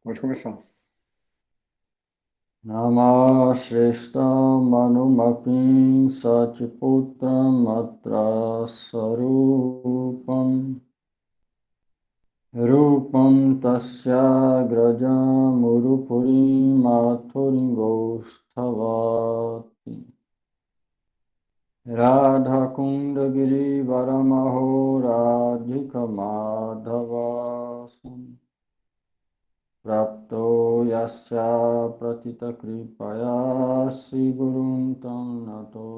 Pode começar. Namashreshtam manumapim sachiputram atra sarupam rupam tasya grajam urupurim mathurim gosthavati Radha kunda girivaraho radhika madhavasam Prapto yasya pratita kripaya sri gurun tam nato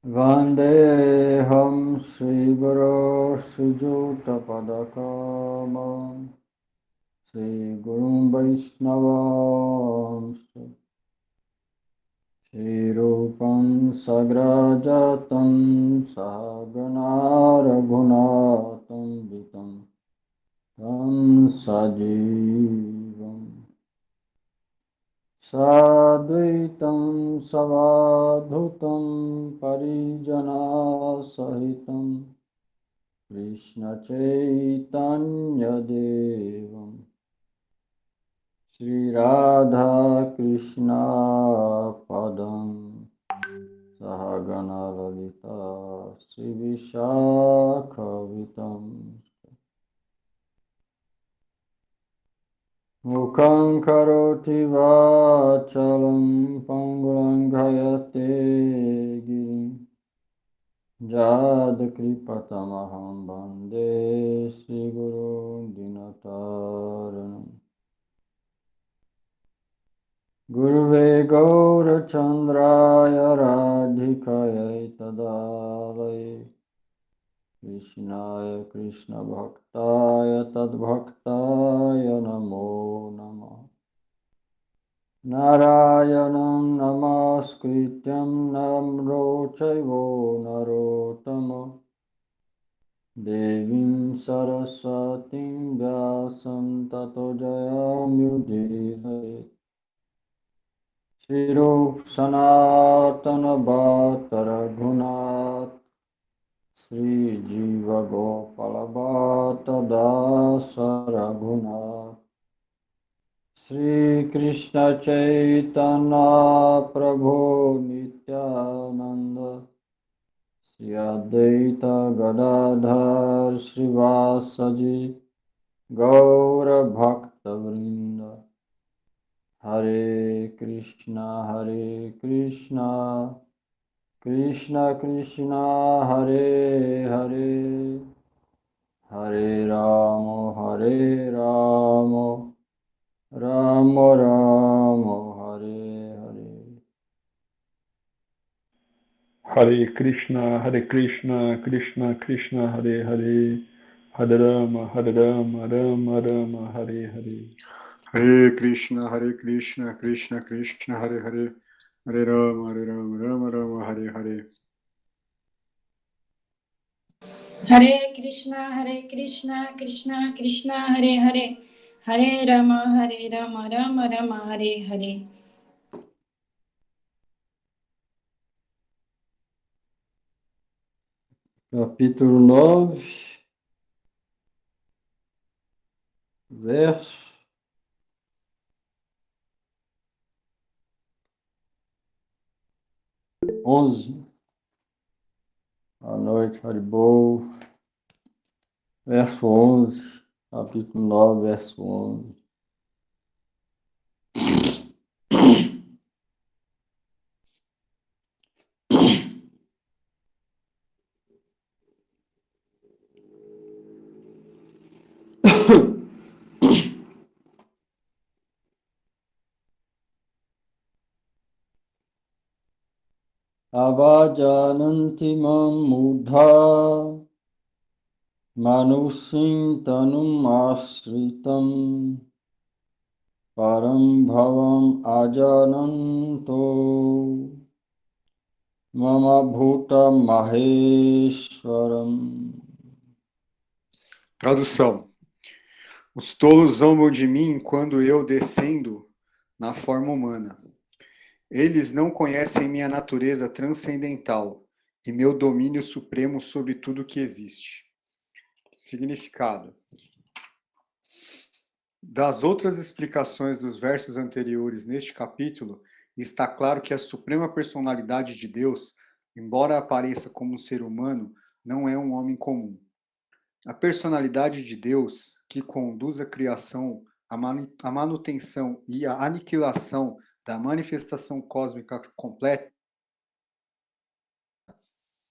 Vandeham Sri Guru Sri Juta Padakama Sri Guru Vaishnava Sri Rupam Sagrajatam Sahagana Raghunatam Vitam Tam Sajivam Sadvaitam Savadhutam Parijana Sahitam Krishna Chaitanya Devam Sri Radha Krishna Padam Sahagana Lalita Sri Vishakhavitam Mukham Karoti Vachalam Pangulanghayate Girim Jad Kripatamaham Bande Sri Guru Dinataranam Guruve Gaurachandraya Radhikaya Tadalaya Krishnaya Krishna Bhaktaya Tadbhaktaya Namo Namah Narayanam Namaskrityam Namro Chaivo Narottama Devim Saraswatim Vyasam Tato Jayamudire Shirup Sanatana Bhatta Raghunath Sri Jiva Gopala Bhatta Dasa Raghunath Sri Krishna Chaitanya Prabhu Nityananda Sri Advaita Gadadhar Srivasaji Gaura Bhakta Vrinda Hare Krishna Krishna Krishna Hare Hare Hare Rama Rama Rama Hare Hare Hare Krishna, Krishna Krishna, Hare Hare, Hare Rama, Rama Rama, Hare Hare. Hare Krishna, Krishna Krishna, Hare Hare, Hare Rama, Rama Rama, Hare Hare. Hare Krishna, Krishna Krishna, Hare Hare, Hare Rama, Rama Rama, Hare Hare. Capítulo 9, verso 11. Boa noite, Haribol. Verso 11, capítulo 9, verso 11. Avajananti mam mudha manusim tanum asritam param bhavam ajananto mama bhuta maheshwaram. Tradução. Os tolos zombam de mim quando eu descendo na forma humana. Eles não conhecem minha natureza transcendental e meu domínio supremo sobre tudo que existe. Significado. Das outras explicações dos versos anteriores neste capítulo, está claro que a suprema personalidade de Deus, embora apareça como um ser humano, não é um homem comum. A personalidade de Deus, que conduz a criação, a manutenção e a aniquilação da manifestação cósmica completa.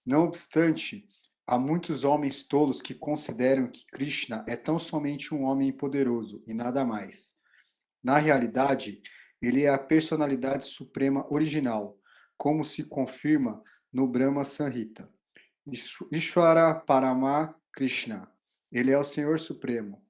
Não obstante, há muitos homens tolos que consideram que Krishna é tão somente um homem poderoso e nada mais. Na realidade, ele é a personalidade suprema original, como se confirma no Brahma Samhita. Ishvara Parama Krishna. Ele é o Senhor Supremo.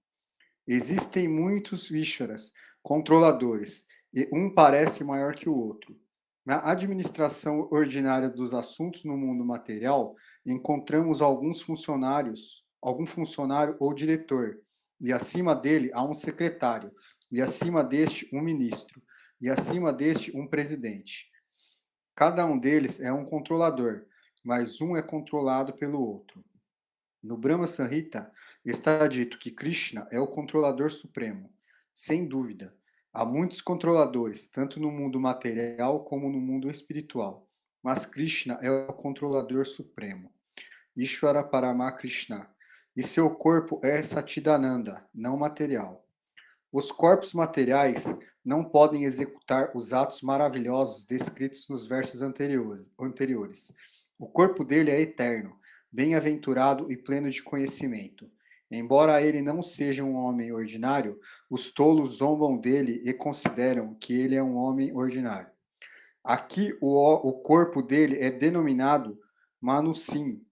Existem muitos Ishvaras, controladores, e um parece maior que o outro. Na administração ordinária dos assuntos no mundo material, encontramos algum funcionário ou diretor, e acima dele há um secretário, e acima deste um ministro, e acima deste um presidente. Cada um deles é um controlador, mas um é controlado pelo outro. No Brahma Samhita está dito que Krishna é o controlador supremo. Sem dúvida, há muitos controladores, tanto no mundo material como no mundo espiritual, mas Krishna é o controlador supremo. Ishvara Parama Krishna. E seu corpo é Satchidananda, não material. Os corpos materiais não podem executar os atos maravilhosos descritos nos versos anteriores. O corpo dele é eterno, bem-aventurado e pleno de conhecimento. Embora ele não seja um homem ordinário, os tolos zombam dele e consideram que ele é um homem ordinário. Aqui o corpo dele é denominado Manusim,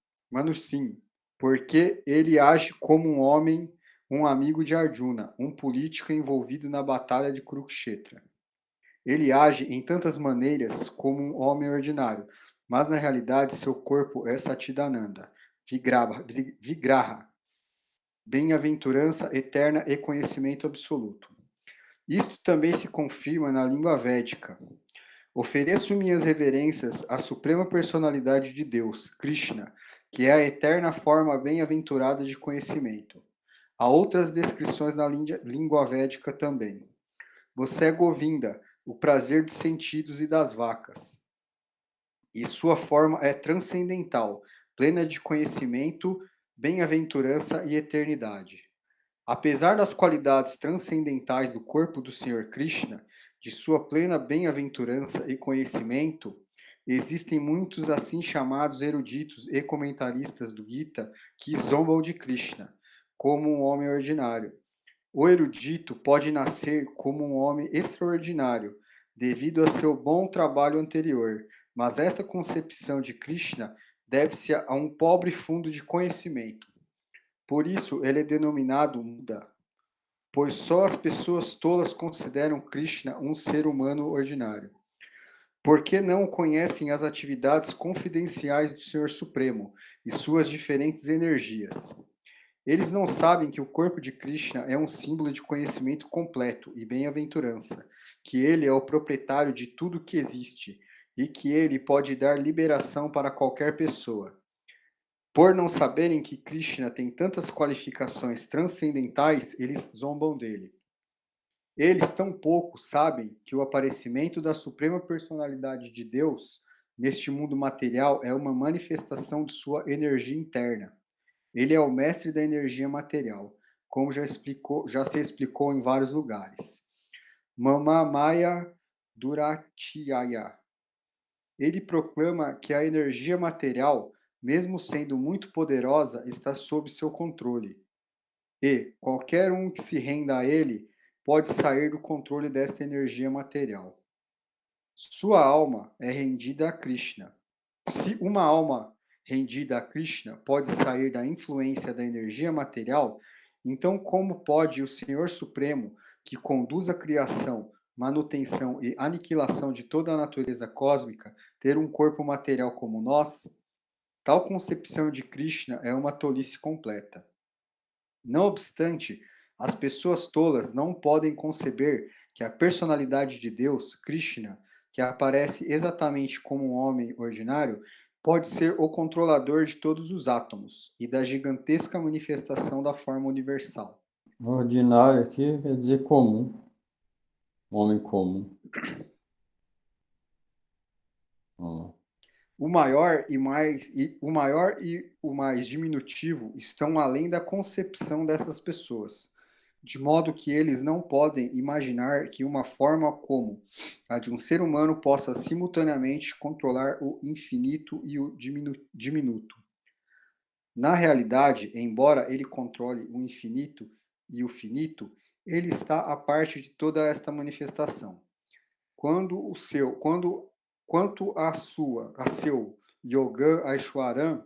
porque ele age como um homem, um amigo de Arjuna, um político envolvido na batalha de Kurukshetra. Ele age em tantas maneiras como um homem ordinário, mas na realidade seu corpo é Satchidananda, Vigraha, bem-aventurança eterna e conhecimento absoluto. Isto também se confirma na língua védica. Ofereço minhas reverências à suprema personalidade de Deus, Krishna, que é a eterna forma bem-aventurada de conhecimento. Há outras descrições na língua védica também. Você é Govinda, o prazer dos sentidos e das vacas. E sua forma é transcendental, plena de conhecimento, bem-aventurança e eternidade. Apesar das qualidades transcendentais do corpo do Senhor Krishna, de sua plena bem-aventurança e conhecimento, existem muitos assim chamados eruditos e comentaristas do Gita que zombam de Krishna, como um homem ordinário. O erudito pode nascer como um homem extraordinário, devido a seu bom trabalho anterior, mas esta concepção de Krishna deve-se a um pobre fundo de conhecimento. Por isso, ele é denominado Muda, pois só as pessoas tolas consideram Krishna um ser humano ordinário. Porque não conhecem as atividades confidenciais do Senhor Supremo e suas diferentes energias. Eles não sabem que o corpo de Krishna é um símbolo de conhecimento completo e bem-aventurança, que ele é o proprietário de tudo que existe e que ele pode dar liberação para qualquer pessoa. Por não saberem que Krishna tem tantas qualificações transcendentais, eles zombam dele. Eles tampouco sabem que o aparecimento da Suprema Personalidade de Deus neste mundo material é uma manifestação de sua energia interna. Ele é o mestre da energia material, como já se explicou em vários lugares. Mama Maya Duratyaya. Ele proclama que a energia material, mesmo sendo muito poderosa, está sob seu controle. E qualquer um que se renda a ele pode sair do controle desta energia material. Sua alma é rendida a Krishna. Se uma alma rendida a Krishna pode sair da influência da energia material, então como pode o Senhor Supremo, que conduz a criação, manutenção e aniquilação de toda a natureza cósmica, ter um corpo material como nós? Tal concepção de Krishna é uma tolice completa. Não obstante, as pessoas tolas não podem conceber que a personalidade de Deus, Krishna, que aparece exatamente como um homem ordinário, pode ser o controlador de todos os átomos e da gigantesca manifestação da forma universal. Ordinário aqui quer dizer comum. Homem comum. Ó. O maior e o mais diminutivo estão além da concepção dessas pessoas, de modo que eles não podem imaginar que uma forma como a de um ser humano possa simultaneamente controlar o infinito e o diminuto. Na realidade, embora ele controle o infinito e o finito, ele está à parte de toda esta manifestação. Quanto a seu Yogan Aishwaran,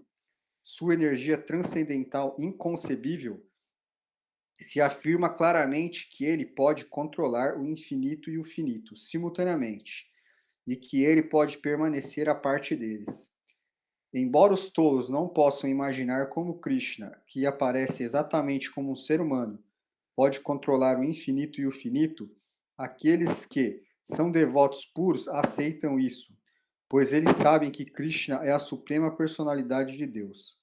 sua energia transcendental inconcebível, se afirma claramente que ele pode controlar o infinito e o finito simultaneamente, e que ele pode permanecer à parte deles. Embora os tolos não possam imaginar como Krishna, que aparece exatamente como um ser humano, pode controlar o infinito e o finito, aqueles que são devotos puros aceitam isso, pois eles sabem que Krishna é a suprema personalidade de Deus.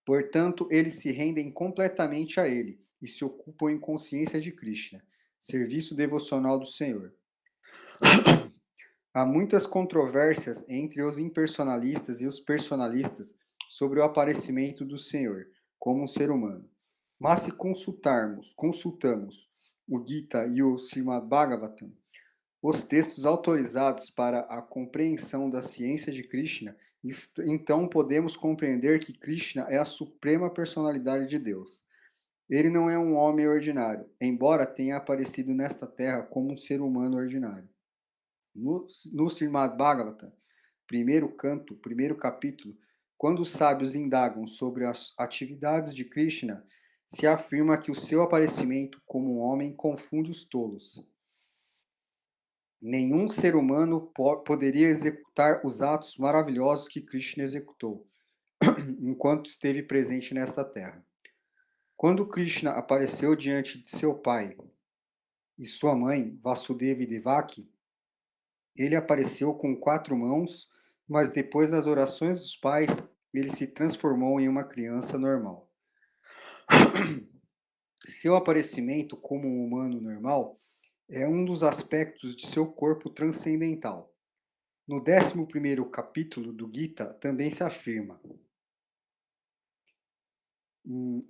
Portanto, eles se rendem completamente a ele e se ocupam em consciência de Krishna, serviço devocional do Senhor. Há muitas controvérsias entre os impersonalistas e os personalistas sobre o aparecimento do Senhor como um ser humano. Mas se consultamos o Gita e o Srimad Bhagavatam, os textos autorizados para a compreensão da ciência de Krishna, então podemos compreender que Krishna é a suprema personalidade de Deus. Ele não é um homem ordinário, embora tenha aparecido nesta terra como um ser humano ordinário. No Srimad Bhagavatam, primeiro canto, primeiro capítulo, quando os sábios indagam sobre as atividades de Krishna, se afirma que o seu aparecimento como um homem confunde os tolos. Nenhum ser humano poderia executar os atos maravilhosos que Krishna executou, enquanto esteve presente nesta terra. Quando Krishna apareceu diante de seu pai e sua mãe, Vasudeva e Devaki, ele apareceu com 4 mãos, mas depois das orações dos pais, ele se transformou em uma criança normal. Seu aparecimento como um humano normal é um dos aspectos de seu corpo transcendental. No 11º capítulo do Gita também se afirma.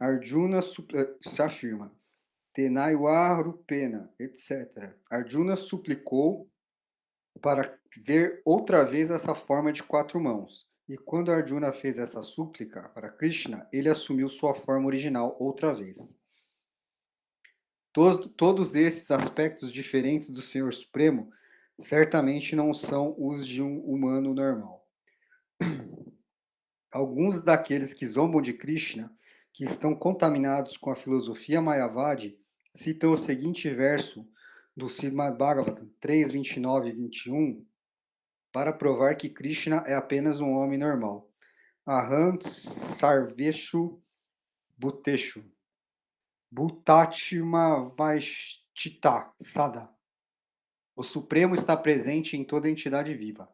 Arjuna se afirma. Tenaiwa Rupena, etc. Arjuna suplicou para ver outra vez essa forma de 4 mãos. E quando Arjuna fez essa súplica para Krishna, ele assumiu sua forma original outra vez. Todos esses aspectos diferentes do Senhor Supremo certamente não são os de um humano normal. Alguns daqueles que zombam de Krishna, que estão contaminados com a filosofia Mayavadi, citam o seguinte verso do Srimad Bhagavatam 3, 29 e 21, para provar que Krishna é apenas um homem normal. Aham sarveshu bhuteshu bhutatima vaishtita sada. O Supremo está presente em toda entidade viva.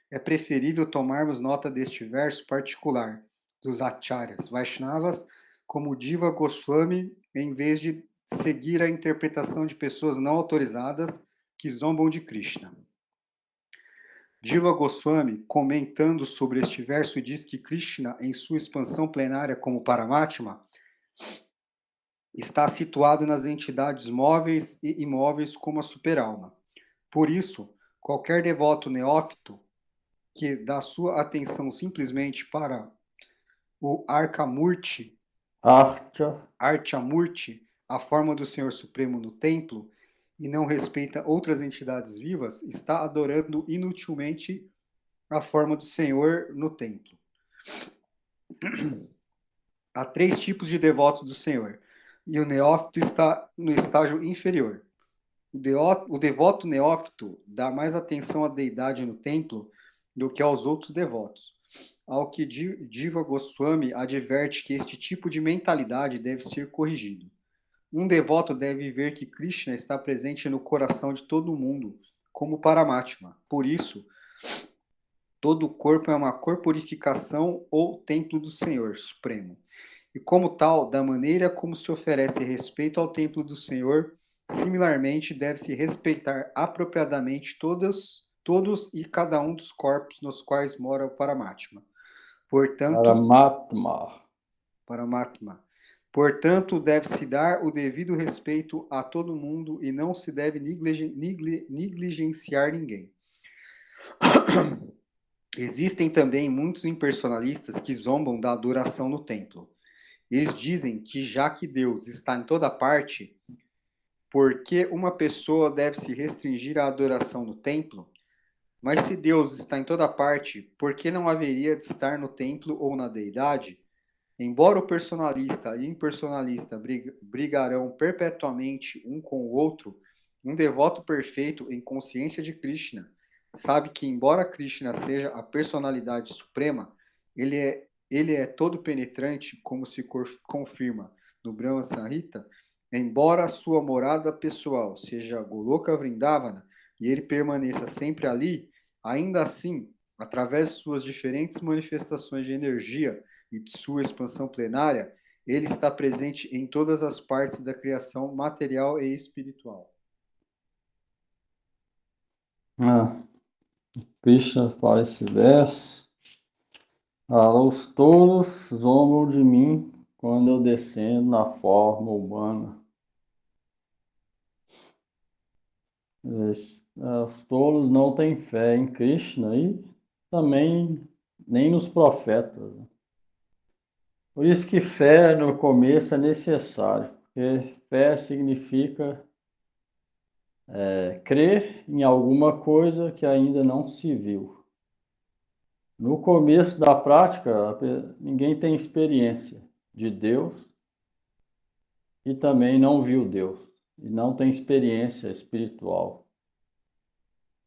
É preferível tomarmos nota deste verso particular dos acharyas Vaishnavas como Diva Goswami, em vez de seguir a interpretação de pessoas não autorizadas que zombam de Krishna. Diva Goswami, comentando sobre este verso, diz que Krishna, em sua expansão plenária como Paramatma, está situado nas entidades móveis e imóveis como a superalma. Por isso, qualquer devoto neófito que dá sua atenção simplesmente para o Archamurti, Archamurti, a forma do Senhor Supremo no templo, e não respeita outras entidades vivas, está adorando inutilmente a forma do Senhor no templo. Há 3 tipos de devotos do Senhor, e o neófito está no estágio inferior. O devoto neófito dá mais atenção à deidade no templo do que aos outros devotos. Ao que Diva Goswami adverte que este tipo de mentalidade deve ser corrigido. Um devoto deve ver que Krishna está presente no coração de todo mundo, como Paramatma. Por isso, todo o corpo é uma corporificação ou templo do Senhor Supremo. e como tal, da maneira como se oferece respeito ao templo do Senhor, similarmente deve-se respeitar apropriadamente todos e cada um dos corpos nos quais mora o Paramatma. Portanto, Paramatma. Portanto, deve-se dar o devido respeito a todo mundo e não se deve negligenciar ninguém. Existem também muitos impersonalistas que zombam da adoração no templo. Eles dizem que já que Deus está em toda parte, por que uma pessoa deve se restringir à adoração no templo? Mas se Deus está em toda parte, por que não haveria de estar no templo ou na deidade? Embora o personalista e o impersonalista brigarão perpetuamente um com o outro, um devoto perfeito em consciência de Krishna sabe que, embora Krishna seja a personalidade suprema, ele é todo penetrante, como se confirma no Brahma Samhita, embora sua morada pessoal seja Goloka Vrindavana e ele permaneça sempre ali, ainda assim, através de suas diferentes manifestações de energia e de sua expansão plenária, ele está presente em todas as partes da criação material e espiritual. Krishna fala esse verso. Os tolos zombam de mim quando eu descendo na forma humana. Os tolos não têm fé em Krishna e também nem nos profetas. Por isso que fé no começo é necessário, porque fé significa crer em alguma coisa que ainda não se viu. No começo da prática, ninguém tem experiência de Deus e também não viu Deus, e não tem experiência espiritual.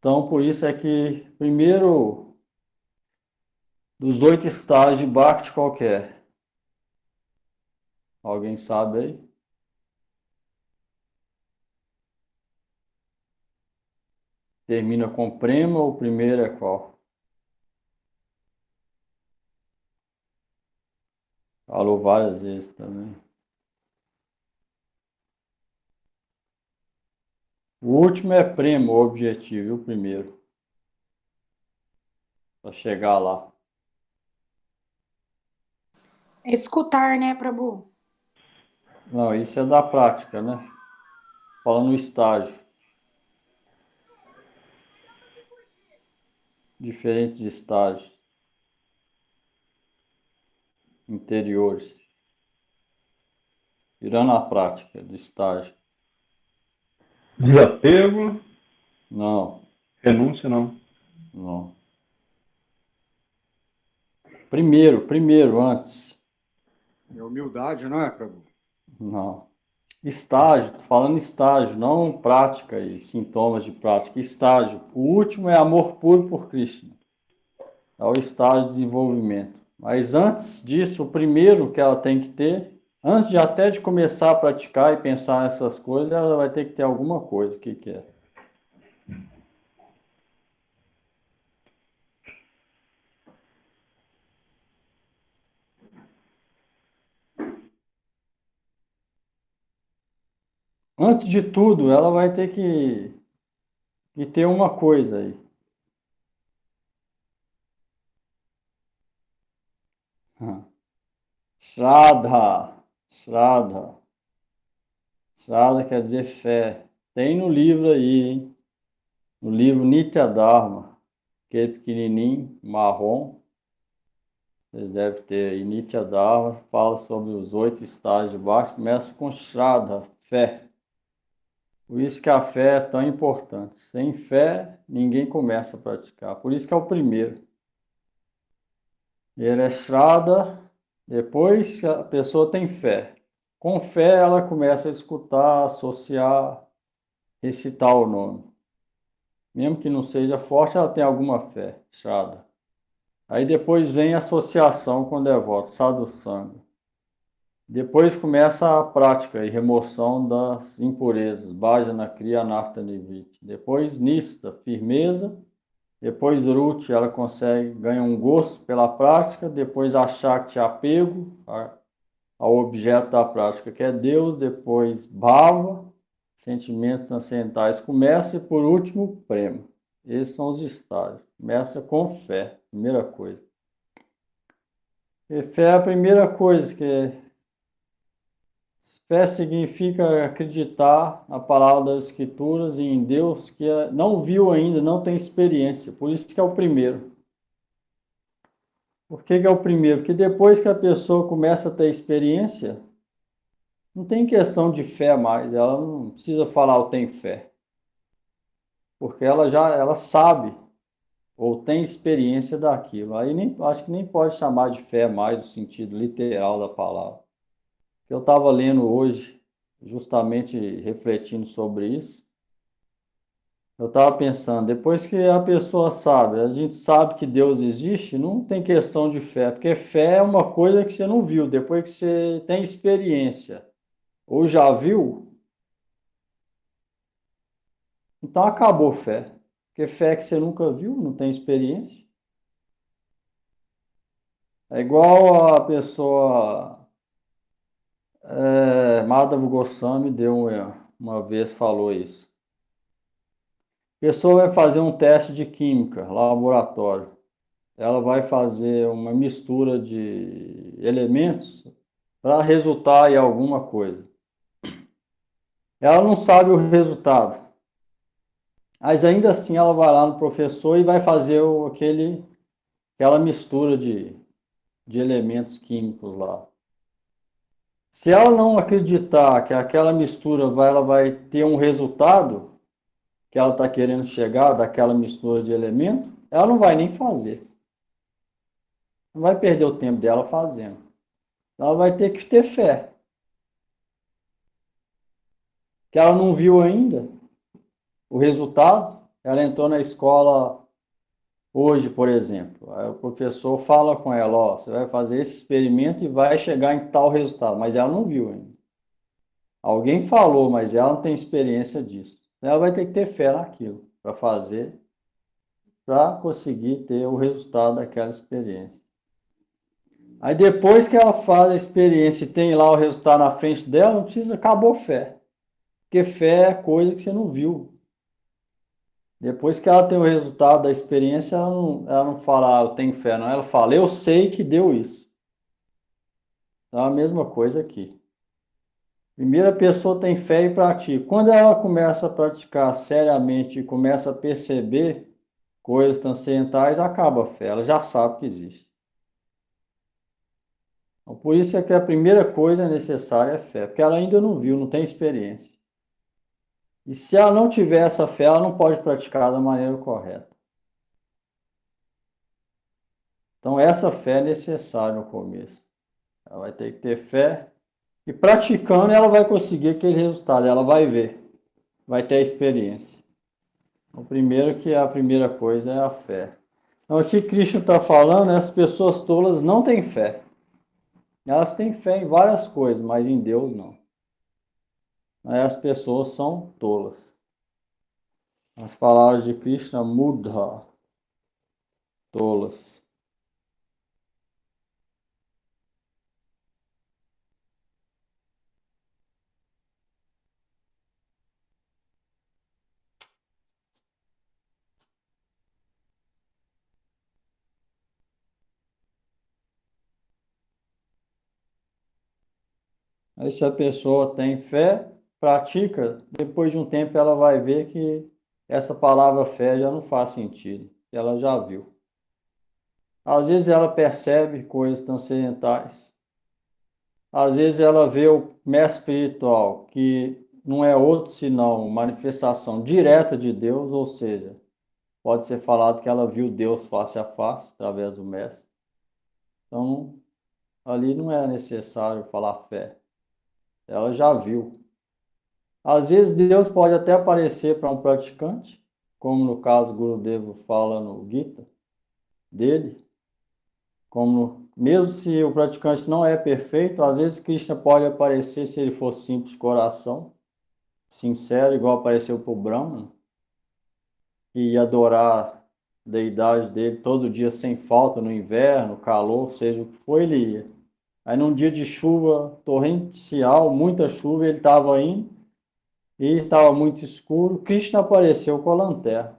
Então, por isso é que, primeiro, dos 8 estágios de Bhakti qualquer, alguém sabe aí? Termina com prema, o primeiro é qual? Falou várias vezes também. O último é prema, o objetivo, e o primeiro. Para chegar lá. Escutar, né, Prabhu? Não, isso é da prática, né? Falando no estágio. Diferentes estágios interiores. Virando a prática do estágio. Desapego? Não. Renúncia, não. Não. Primeiro, antes. É humildade, não é, Prabhu? Não. Estágio, tô falando estágio, não prática e sintomas de prática. Estágio. O último é amor puro por Krishna. É o estágio de desenvolvimento. Mas antes disso, o primeiro que ela tem que ter, antes de até de começar a praticar e pensar nessas coisas, ela vai ter que ter alguma coisa. O que que é? Antes de tudo, ela vai ter que ter uma coisa aí. Shraddha. Shraddha. Shraddha quer dizer fé. Tem no livro aí, hein? No livro Nitya Dharma, aquele pequenininho, marrom. Vocês devem ter aí. Nitya Dharma fala sobre os 8 estágios de baixo. Começa com Shraddha, fé. Por isso que a fé é tão importante. Sem fé, ninguém começa a praticar. Por isso que é o primeiro. Ele é Shraddha, depois a pessoa tem fé. Com fé, ela começa a escutar, associar, recitar o nome. Mesmo que não seja forte, ela tem alguma fé, Shraddha. Aí depois vem a associação com o devoto, Sadhu Sangha. Depois começa a prática e remoção das impurezas, Bhajana, Kriya, Anartha, Nivritti. Depois Nista, firmeza. Depois Ruti, ela ganha um gosto pela prática. Depois a Shakti, apego. ao objeto da prática, que é Deus, depois bhava, sentimentos transcendentais começa e por último prema. Esses são os estágios. Começa com fé, primeira coisa. E fé é a primeira coisa, que fé significa acreditar na palavra das Escrituras e em Deus que não viu ainda, não tem experiência. Por isso que é o primeiro. Por que é o primeiro? Porque depois que a pessoa começa a ter experiência, não tem questão de fé mais. Ela não precisa falar eu tenho fé. Porque ela sabe ou tem experiência daquilo. Aí acho que nem pode chamar de fé mais no sentido literal da palavra. Eu estava lendo hoje, justamente refletindo sobre isso. Eu estava pensando, depois que a pessoa sabe, a gente sabe que Deus existe, não tem questão de fé, porque fé é uma coisa que você não viu, depois que você tem experiência ou já viu, então acabou fé. Porque fé que você nunca viu, não tem experiência. É igual a pessoa, Madhava Goswami deu uma vez falou isso. A pessoa vai fazer um teste de química, laboratório. Ela vai fazer uma mistura de elementos para resultar em alguma coisa. Ela não sabe o resultado, mas ainda assim ela vai lá no professor e vai fazer aquela mistura de elementos químicos lá. Se ela não acreditar que aquela mistura ela vai ter um resultado que ela está querendo chegar daquela mistura de elementos, ela não vai nem fazer. Não vai perder o tempo dela fazendo. Ela vai ter que ter fé. Que ela não viu ainda o resultado. Ela entrou na escola hoje, por exemplo. Aí o professor fala com ela, ó, você vai fazer esse experimento e vai chegar em tal resultado. Mas ela não viu ainda. Alguém falou, mas ela não tem experiência disso. Ela vai ter que ter fé naquilo para fazer, para conseguir ter o resultado daquela experiência. Aí depois que ela faz a experiência e tem lá o resultado na frente dela, não precisa, acabou fé. Porque fé é coisa que você não viu. Depois que ela tem o resultado da experiência, ela não fala, eu tenho fé, não. Ela fala, eu sei que deu isso. Então é a mesma coisa aqui. Primeiro a pessoa tem fé e pratica. Quando ela começa a praticar seriamente e começa a perceber coisas transcendentais, acaba a fé. Ela já sabe que existe. Então, por isso é que a primeira coisa necessária é fé, porque ela ainda não viu, não tem experiência. E se ela não tiver essa fé, ela não pode praticar da maneira correta. Então, essa fé é necessária no começo. Ela vai ter que ter fé e praticando ela vai conseguir aquele resultado, ela vai ver, vai ter a experiência. O primeiro que a primeira coisa é a fé. Então, aqui Krishna está falando, as pessoas tolas não têm fé. Elas têm fé em várias coisas, mas em Deus não. Aí as pessoas são tolas. As palavras de Krishna, mudha, tolas. Aí se a pessoa tem fé, pratica, depois de um tempo ela vai ver que essa palavra fé já não faz sentido. Ela já viu. Às vezes ela percebe coisas transcendentais. Às vezes ela vê o mestre espiritual, que não é outro senão manifestação direta de Deus, ou seja, pode ser falado que ela viu Deus face a face, através do mestre. Então, ali não é necessário falar fé. Ela já viu. Às vezes Deus pode até aparecer para um praticante, como no caso Gurudeva fala no Gita dele, mesmo se o praticante não é perfeito, às vezes Krishna pode aparecer se ele for simples de coração, sincero, igual apareceu para o Brahman, que ia adorar a deidade dele todo dia sem falta, no inverno, calor, seja o que for, ele ia. Aí num dia de chuva torrencial, muita chuva, ele estava indo e estava muito escuro. Krishna apareceu com a lanterna,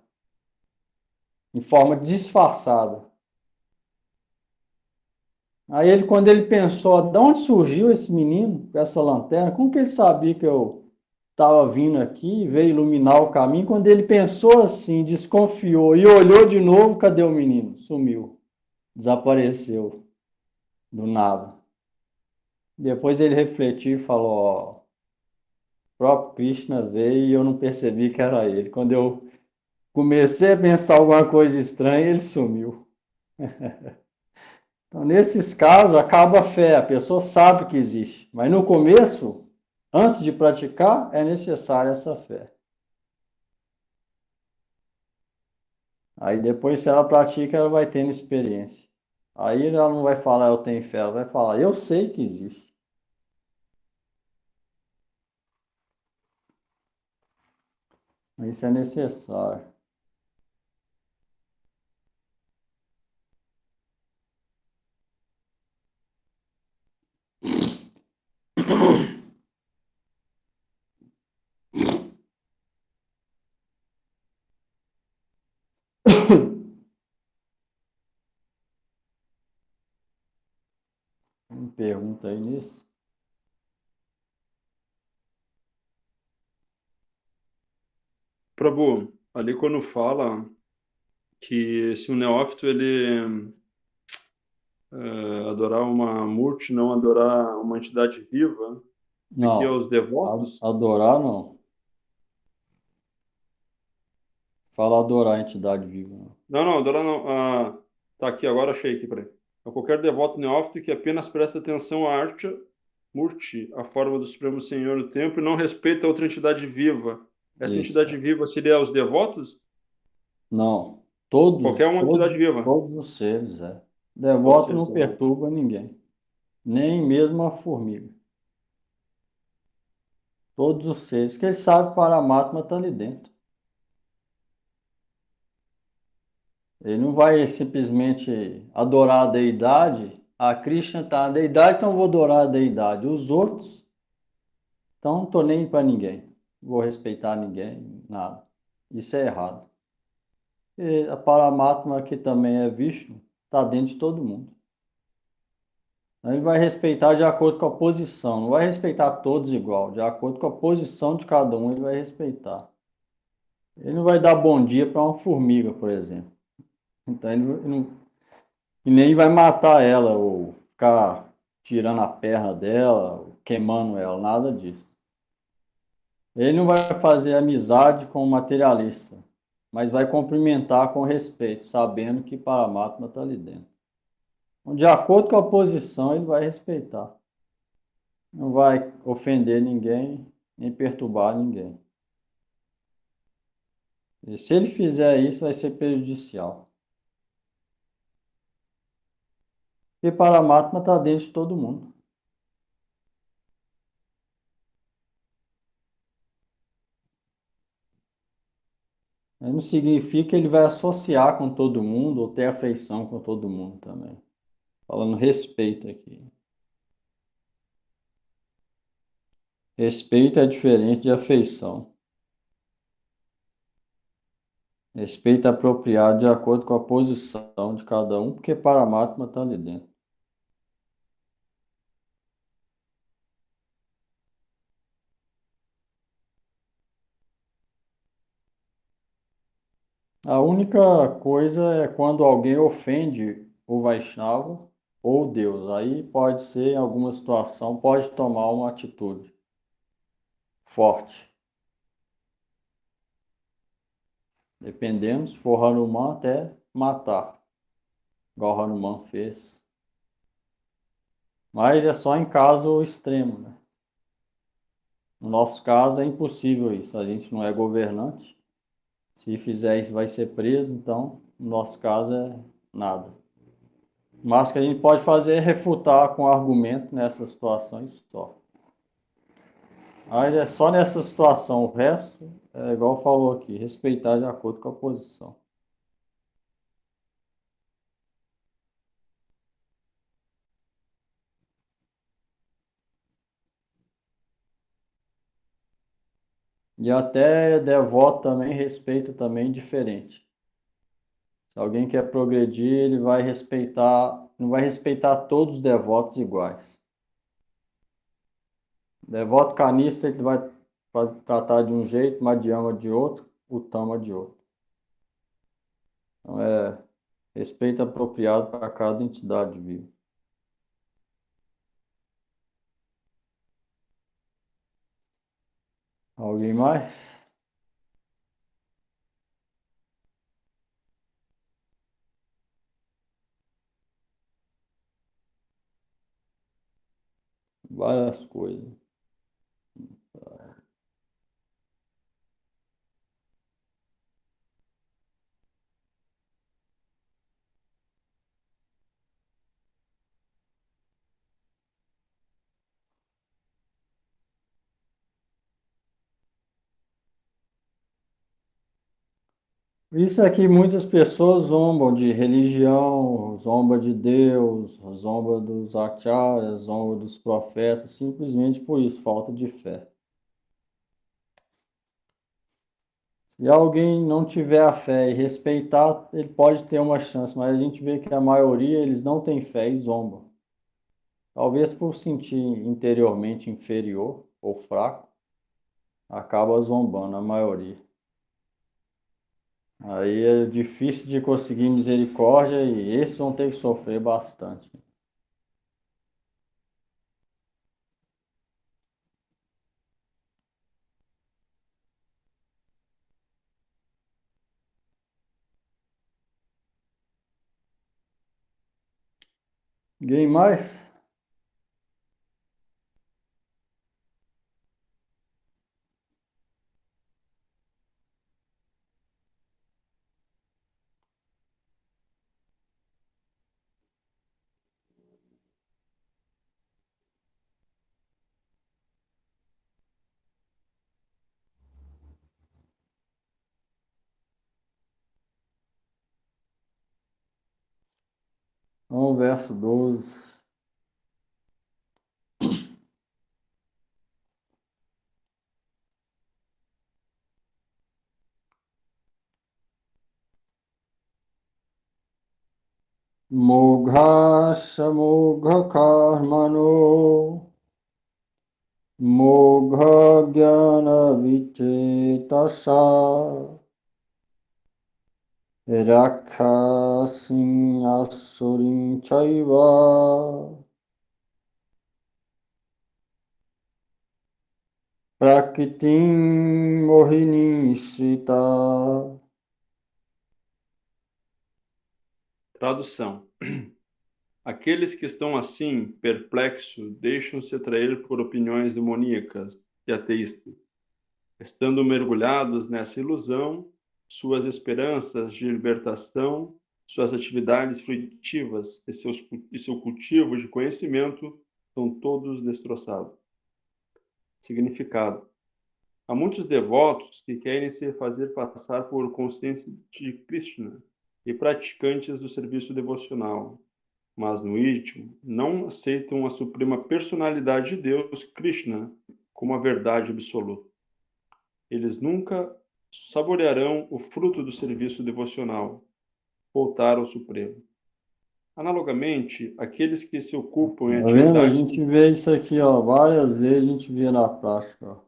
em forma disfarçada. Aí ele, quando ele pensou, de onde surgiu esse menino com essa lanterna? Como que ele sabia que eu estava vindo aqui, veio iluminar o caminho? Quando ele pensou assim, desconfiou e olhou de novo, cadê o menino? Sumiu, desapareceu do nada. Depois ele refletiu e falou, ó, o próprio Krishna veio e eu não percebi que era ele. Quando eu comecei a pensar alguma coisa estranha, ele sumiu. Então, nesses casos, acaba a fé, a pessoa sabe que existe, mas no começo, antes de praticar, é necessária essa fé. Aí depois, se ela pratica, ela vai tendo experiência. Aí ela não vai falar eu tenho fé, ela vai falar eu sei que existe. Isso é necessário. Uma pergunta aí nisso. Prabhu, ali quando fala que se um neófito ele adorar uma Murti, não adorar uma entidade viva, aqui Não, aos devotos. adorar não. Fala adorar a entidade viva. Não, não, adorar não. Tá aqui, agora achei aqui, peraí. A qualquer devoto neófito que apenas presta atenção à arte Murti, a forma do Supremo Senhor do Tempo, e não respeita outra entidade viva. Essa Isso. entidade viva seria os devotos? Não, Qualquer uma entidade viva. todos os seres, é. Todos Devoto eles. não perturba ninguém, nem mesmo a formiga. Todos os seres, que ele sabe que Paramatma está ali dentro. Ele não vai simplesmente adorar a deidade. A Krishna está na deidade, então eu vou adorar a deidade. Os outros, então não estou nem para ninguém. Vou respeitar ninguém, nada. Isso é errado. E a Paramatma, que também é Vishnu, está dentro de todo mundo. Ele vai respeitar de acordo com a posição, não vai respeitar todos igual, de acordo com a posição de cada um, ele vai respeitar. Ele não vai dar bom dia para uma formiga, por exemplo. Então e nem vai matar ela ou ficar tirando a perna dela, ou queimando ela, nada disso. Ele não vai fazer amizade com o materialista, mas vai cumprimentar com respeito, sabendo que Paramatma está ali dentro. Então, de acordo com a posição, ele vai respeitar. Não vai ofender ninguém, nem perturbar ninguém. E se ele fizer isso, vai ser prejudicial. Porque Paramatma está dentro de todo mundo. Aí não significa que ele vai associar com todo mundo ou ter afeição com todo mundo também. Falando respeito aqui. Respeito é diferente de afeição. Respeito é apropriado de acordo com a posição de cada um, porque Paramatma está ali dentro. A única coisa é quando alguém ofende o Vaishnava ou Deus. Aí pode ser, em alguma situação, pode tomar uma atitude forte. Dependendo, se for Hanuman, até matar, igual Hanuman fez. Mas é só em caso extremo, né? No nosso caso é impossível isso, a gente não é governante. Se fizer isso vai ser preso, então no nosso caso é nada. Mas o que a gente pode fazer é refutar com argumento nessas situações só. Aí é só nessa situação, o resto é igual falou aqui, respeitar de acordo com a posição. E até devoto também respeita também diferente. Se alguém quer progredir, ele vai respeitar, não vai respeitar todos os devotos iguais. Devoto canista, ele vai tratar de um jeito, Madhyama de outro, Uttama de outro. Então, respeito apropriado para cada entidade viva. Alguém mais? Várias coisas. Isso aqui muitas pessoas zombam de religião, zomba de Deus, zomba dos acharyas, zomba dos profetas, simplesmente por isso, falta de fé. Se alguém não tiver a fé e respeitar, ele pode ter uma chance, mas a gente vê que a maioria eles não têm fé e zombam. Talvez por sentir interiormente inferior ou fraco, acaba zombando a maioria. Aí é difícil de conseguir misericórdia e esses vão ter que sofrer bastante. Ninguém mais? Vamos, verso 12. Mogha mogha karmano mogha jnana vicetasa rakhasin asurin chaiva prakritim mohini srita. Tradução. Aqueles que estão assim, perplexos, deixam-se atrair por opiniões demoníacas e ateístas. Estando mergulhados nessa ilusão, suas esperanças de libertação, suas atividades fruitivas e seu cultivo de conhecimento são todos destroçados. Significado. Há muitos devotos que querem se fazer passar por consciência de Krishna e praticantes do serviço devocional, mas no íntimo não aceitam a suprema personalidade de Deus, Krishna, como a verdade absoluta. Eles nunca saborearão o fruto do serviço devocional, voltar ao Supremo. Analogamente, aqueles que se ocupam em Tá vendo? A atividades... gente vê isso aqui, ó, várias vezes a gente vê na prática, ó.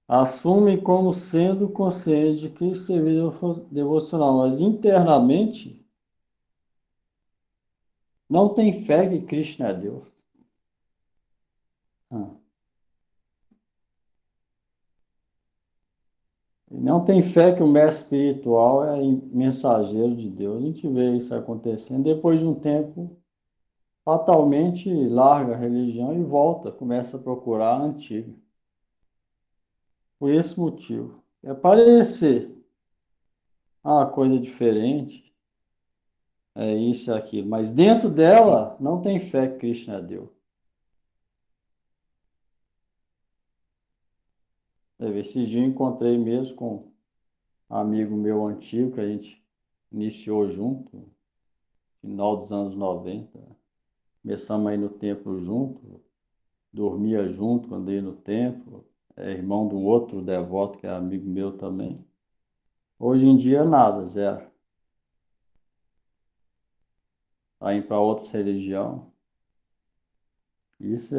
Assume como sendo consciente de que esse serviço devocional, mas internamente não tem fé que Krishna é Deus. Ah. E não tem fé que o mestre espiritual é mensageiro de Deus. A gente vê isso acontecendo. Depois de um tempo, fatalmente larga a religião e volta, começa a procurar a antiga. Por esse motivo. É parecer uma coisa diferente, é isso e aquilo, mas dentro dela não tem fé que Krishna é Deus. Esse dia eu encontrei mesmo com um amigo meu antigo, que a gente iniciou junto, no final dos anos 90. Começamos aí no templo junto, dormia junto quando ia no templo. é irmão de um outro devoto que é amigo meu também. Hoje em dia, nada, zero. Tá indo para outra religião. Isso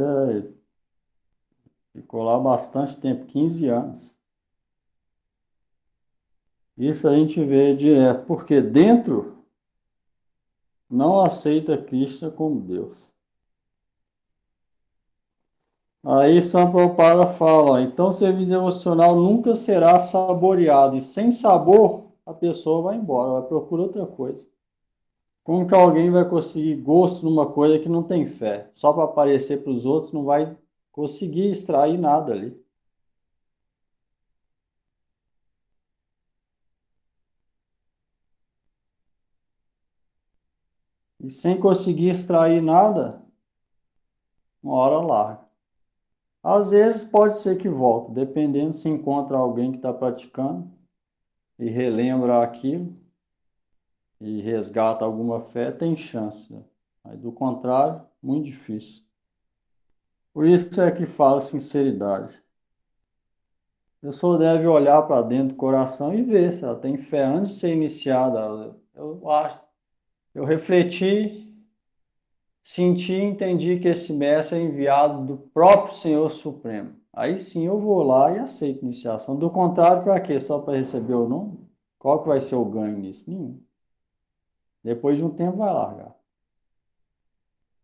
ficou lá bastante tempo, 15 anos. Isso a gente vê direto, porque dentro não aceita Krishna como Deus. Aí São Prabhupada fala, ó, então o serviço devocional nunca será saboreado, e sem sabor a pessoa vai embora, vai procurar outra coisa. Como que alguém vai conseguir gosto numa coisa que não tem fé? Só para aparecer para os outros não vai conseguir extrair nada ali. E sem conseguir extrair nada, uma hora larga. Às vezes pode ser que volte, dependendo se encontra alguém que está praticando e relembra aquilo e resgata alguma fé, tem chance, né? Mas do contrário, muito difícil. Por isso é que fala sinceridade. A pessoa deve olhar para dentro do coração e ver se ela tem fé antes de ser iniciada. Eu acho, eu refleti, senti e entendi que esse mestre é enviado do próprio Senhor Supremo. Aí sim eu vou lá e aceito iniciação. Do contrário, para quê? Só para receber o nome? Qual que vai ser o ganho nisso? Nenhum. Depois de um tempo vai largar.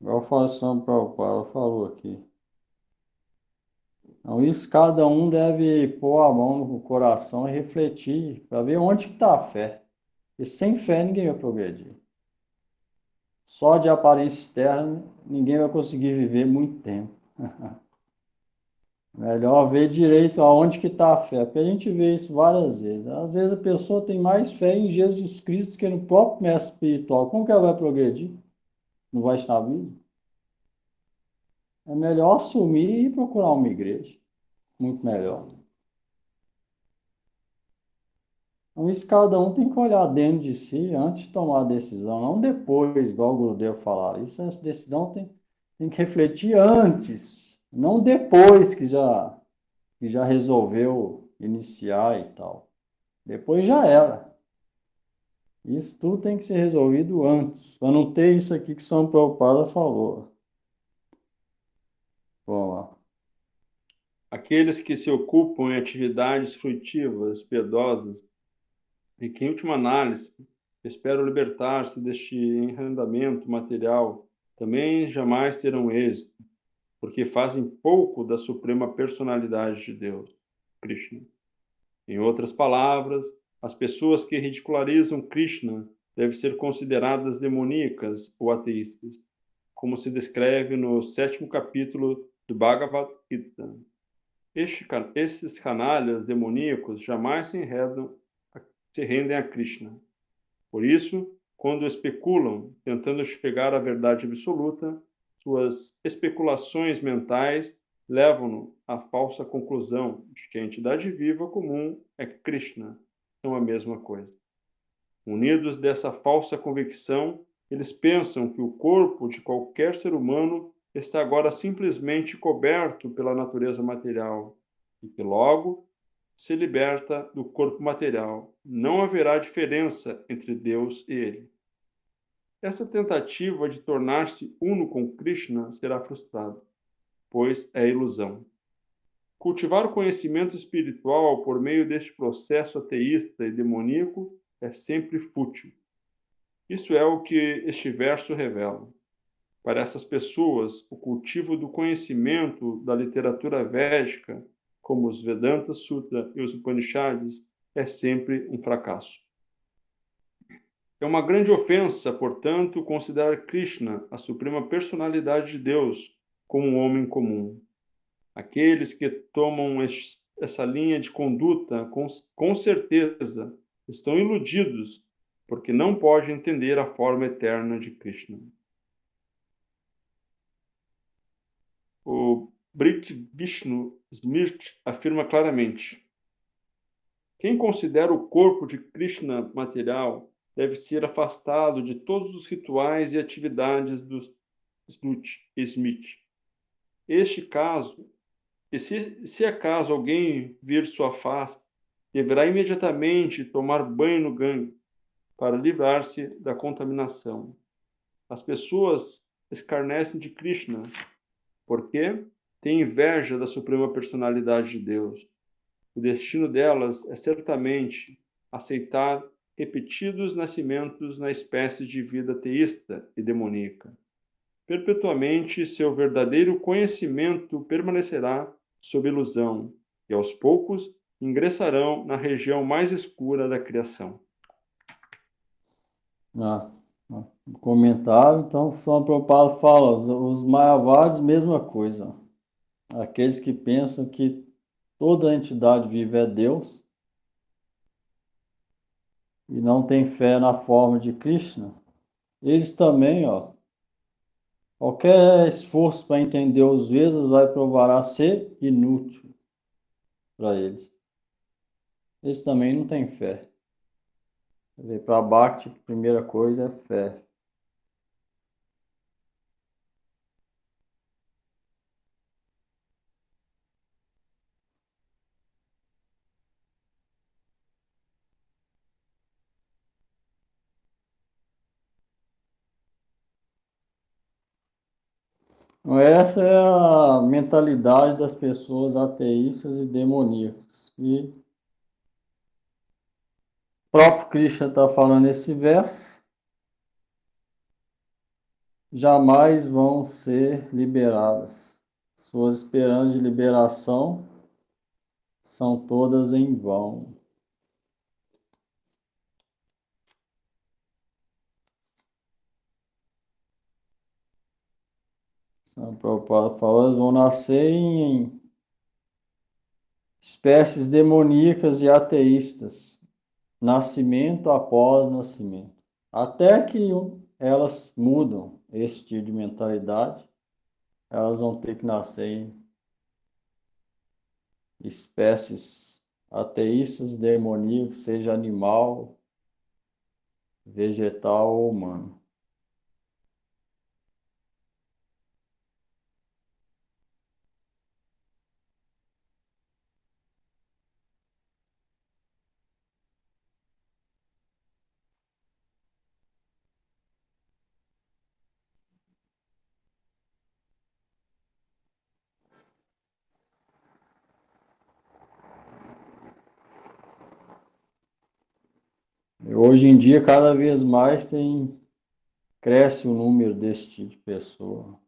Igual o São Prabhupada falou aqui. Então, isso cada um deve pôr a mão no coração e refletir para ver onde está a fé. E sem fé ninguém vai progredir. Só de aparência externa ninguém vai conseguir viver muito tempo. Melhor ver direito aonde que está a fé, porque a gente vê isso várias vezes. Às vezes a pessoa tem mais fé em Jesus Cristo que no próprio mestre espiritual. Como que ela vai progredir? Não vai estar vivo? É melhor assumir e procurar uma igreja. Muito melhor. Então, isso cada um tem que olhar dentro de si antes de tomar a decisão, não depois, igual o Gurudev falar. Essa decisão tem que refletir antes, não depois que já resolveu iniciar e tal. Depois já era. Isso tudo tem que ser resolvido antes, para não ter isso aqui que São Prabhupada falou. Vamos lá. Aqueles que se ocupam em atividades frutivas, piedosas, e que, em última análise, esperam libertar-se deste enredamento material, também jamais terão êxito, porque fazem pouco da suprema personalidade de Deus, Krishna. Em outras palavras, as pessoas que ridicularizam Krishna devem ser consideradas demoníacas ou ateístas, como se descreve no 7º capítulo do Bhagavad Gita. Esses canalhas demoníacos jamais se rendem a Krishna. Por isso, quando especulam, tentando chegar à verdade absoluta, suas especulações mentais levam-no à falsa conclusão de que a entidade viva comum é Krishna, são a mesma coisa. Unidos dessa falsa convicção, eles pensam que o corpo de qualquer ser humano está agora simplesmente coberto pela natureza material e que logo se liberta do corpo material. Não haverá diferença entre Deus e ele. Essa tentativa de tornar-se uno com Krishna será frustrada, pois é ilusão. Cultivar o conhecimento espiritual por meio deste processo ateísta e demoníaco é sempre fútil. Isso é o que este verso revela. Para essas pessoas, o cultivo do conhecimento da literatura védica, como os Vedanta Sutra e os Upanishads, é sempre um fracasso. É uma grande ofensa, portanto, considerar Krishna, a suprema personalidade de Deus, como um homem comum. Aqueles que tomam essa linha de conduta, com certeza, estão iludidos, porque não podem entender a forma eterna de Krishna. O Brit Vishnu Smriti afirma claramente: quem considera o corpo de Krishna material deve ser afastado de todos os rituais e atividades do Smriti. E se acaso alguém vir sua face, deverá imediatamente tomar banho no Gange para livrar-se da contaminação. As pessoas escarnecem de Krishna porque têm inveja da suprema personalidade de Deus. O destino delas é certamente aceitar repetidos nascimentos na espécie de vida teísta e demoníaca. Perpetuamente seu verdadeiro conhecimento permanecerá sob ilusão, e aos poucos ingressarão na região mais escura da criação. Comentário, então, Swami Prabhupada fala, os Mayavadis, mesma coisa. Aqueles que pensam que toda entidade viva é Deus e não tem fé na forma de Krishna, eles também, qualquer esforço para entender os Vedas vai provar ser inútil para eles. Eles também não têm fé. Para Bhakti, a primeira coisa é fé. Então, essa é a mentalidade das pessoas ateístas e demoníacas. E o próprio Krishna está falando esse verso. Jamais vão ser liberadas. Suas esperanças de liberação são todas em vão. São Prabhupada falou, eles vão nascer em espécies demoníacas e ateístas, nascimento após nascimento. Até que elas mudam esse tipo de mentalidade, elas vão ter que nascer em espécies ateístas, demoníacas, seja animal, vegetal ou humano. Hoje em dia, cada vez mais cresce o número desse tipo de pessoa.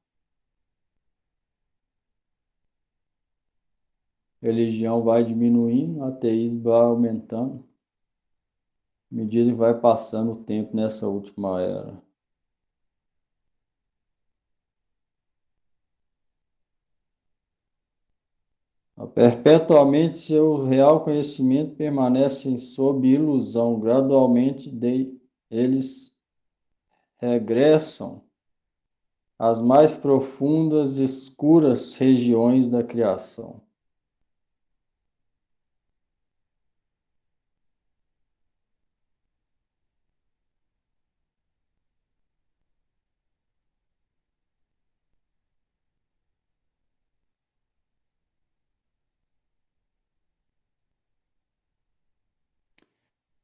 Religião vai diminuindo, ateísmo vai aumentando, à medida que vai passando o tempo nessa última era. Perpetuamente seu real conhecimento permanece sob ilusão. Gradualmente eles regressam às mais profundas e escuras regiões da criação.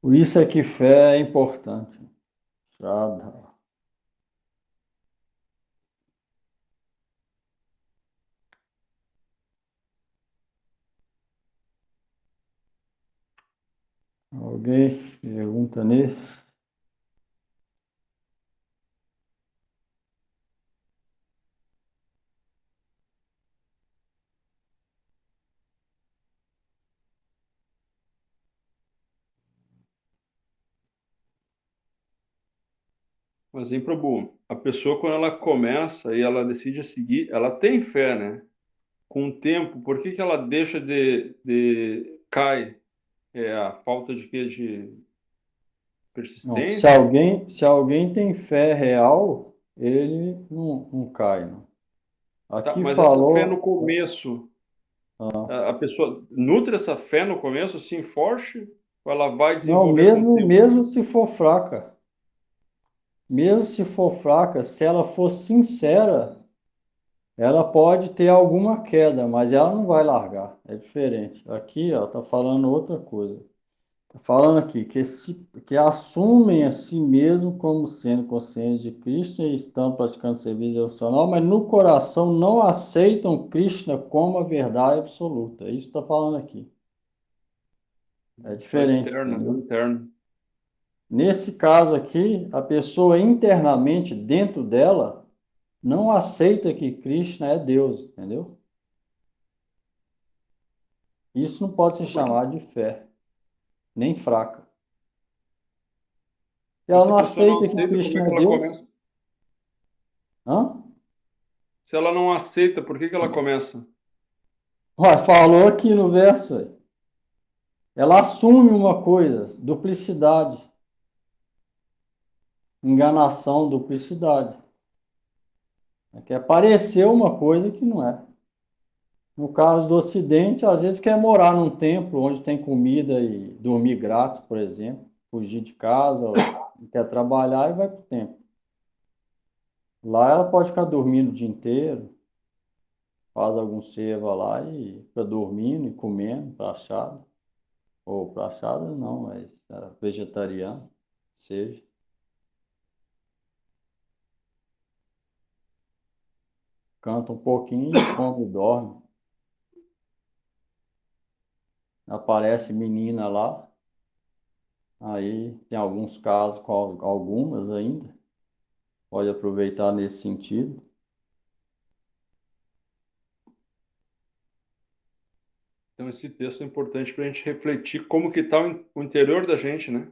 Por isso é que fé é importante. Shraddha. Alguém pergunta nisso? Mas, hein, Prabhu, a pessoa, quando ela começa e ela decide seguir, ela tem fé, né? Com o tempo, por que ela deixa cai? É a falta de quê? De Não, persistência? se alguém tem fé real, ele não cai, não. Tá, Aqui mas essa fé no falou, começo, a pessoa nutre essa fé no começo, assim, forte? Ou ela vai não, desenvolver com o tempo? mesmo se for fraca, se ela for sincera, ela pode ter alguma queda, mas ela não vai largar. É diferente. Aqui, ó, tá falando outra coisa. Tá falando aqui que assumem a si mesmo como sendo conscientes de Krishna e estão praticando serviço devocional, mas no coração não aceitam Krishna como a verdade absoluta. Isso está falando aqui. É Só diferente, externo, não entendeu? interno. Nesse caso aqui, a pessoa internamente, dentro dela, não aceita que Krishna é Deus, entendeu? Isso não pode ser chamado de fé, nem fraca. E ela Se a não pessoa não aceita que aceita, como é Krishna que é ela Deus? começa? Hã? Se ela não aceita, por que que ela começa? Olha, falou aqui no verso aí. Ela assume uma coisa, duplicidade, enganação, duplicidade. Quer parecer uma coisa que não é. No caso do Ocidente, às vezes quer morar num templo onde tem comida e dormir grátis, por exemplo, fugir de casa, quer trabalhar e vai para o templo. Lá ela pode ficar dormindo o dia inteiro, faz algum seva lá e fica dormindo e comendo, prachado. Ou prachado não, mas vegetariano, seja. Canta um pouquinho e come e dorme. Aparece menina lá. Aí tem alguns casos com algumas ainda. Pode aproveitar nesse sentido. Então esse texto é importante para a gente refletir como que está o interior da gente, né?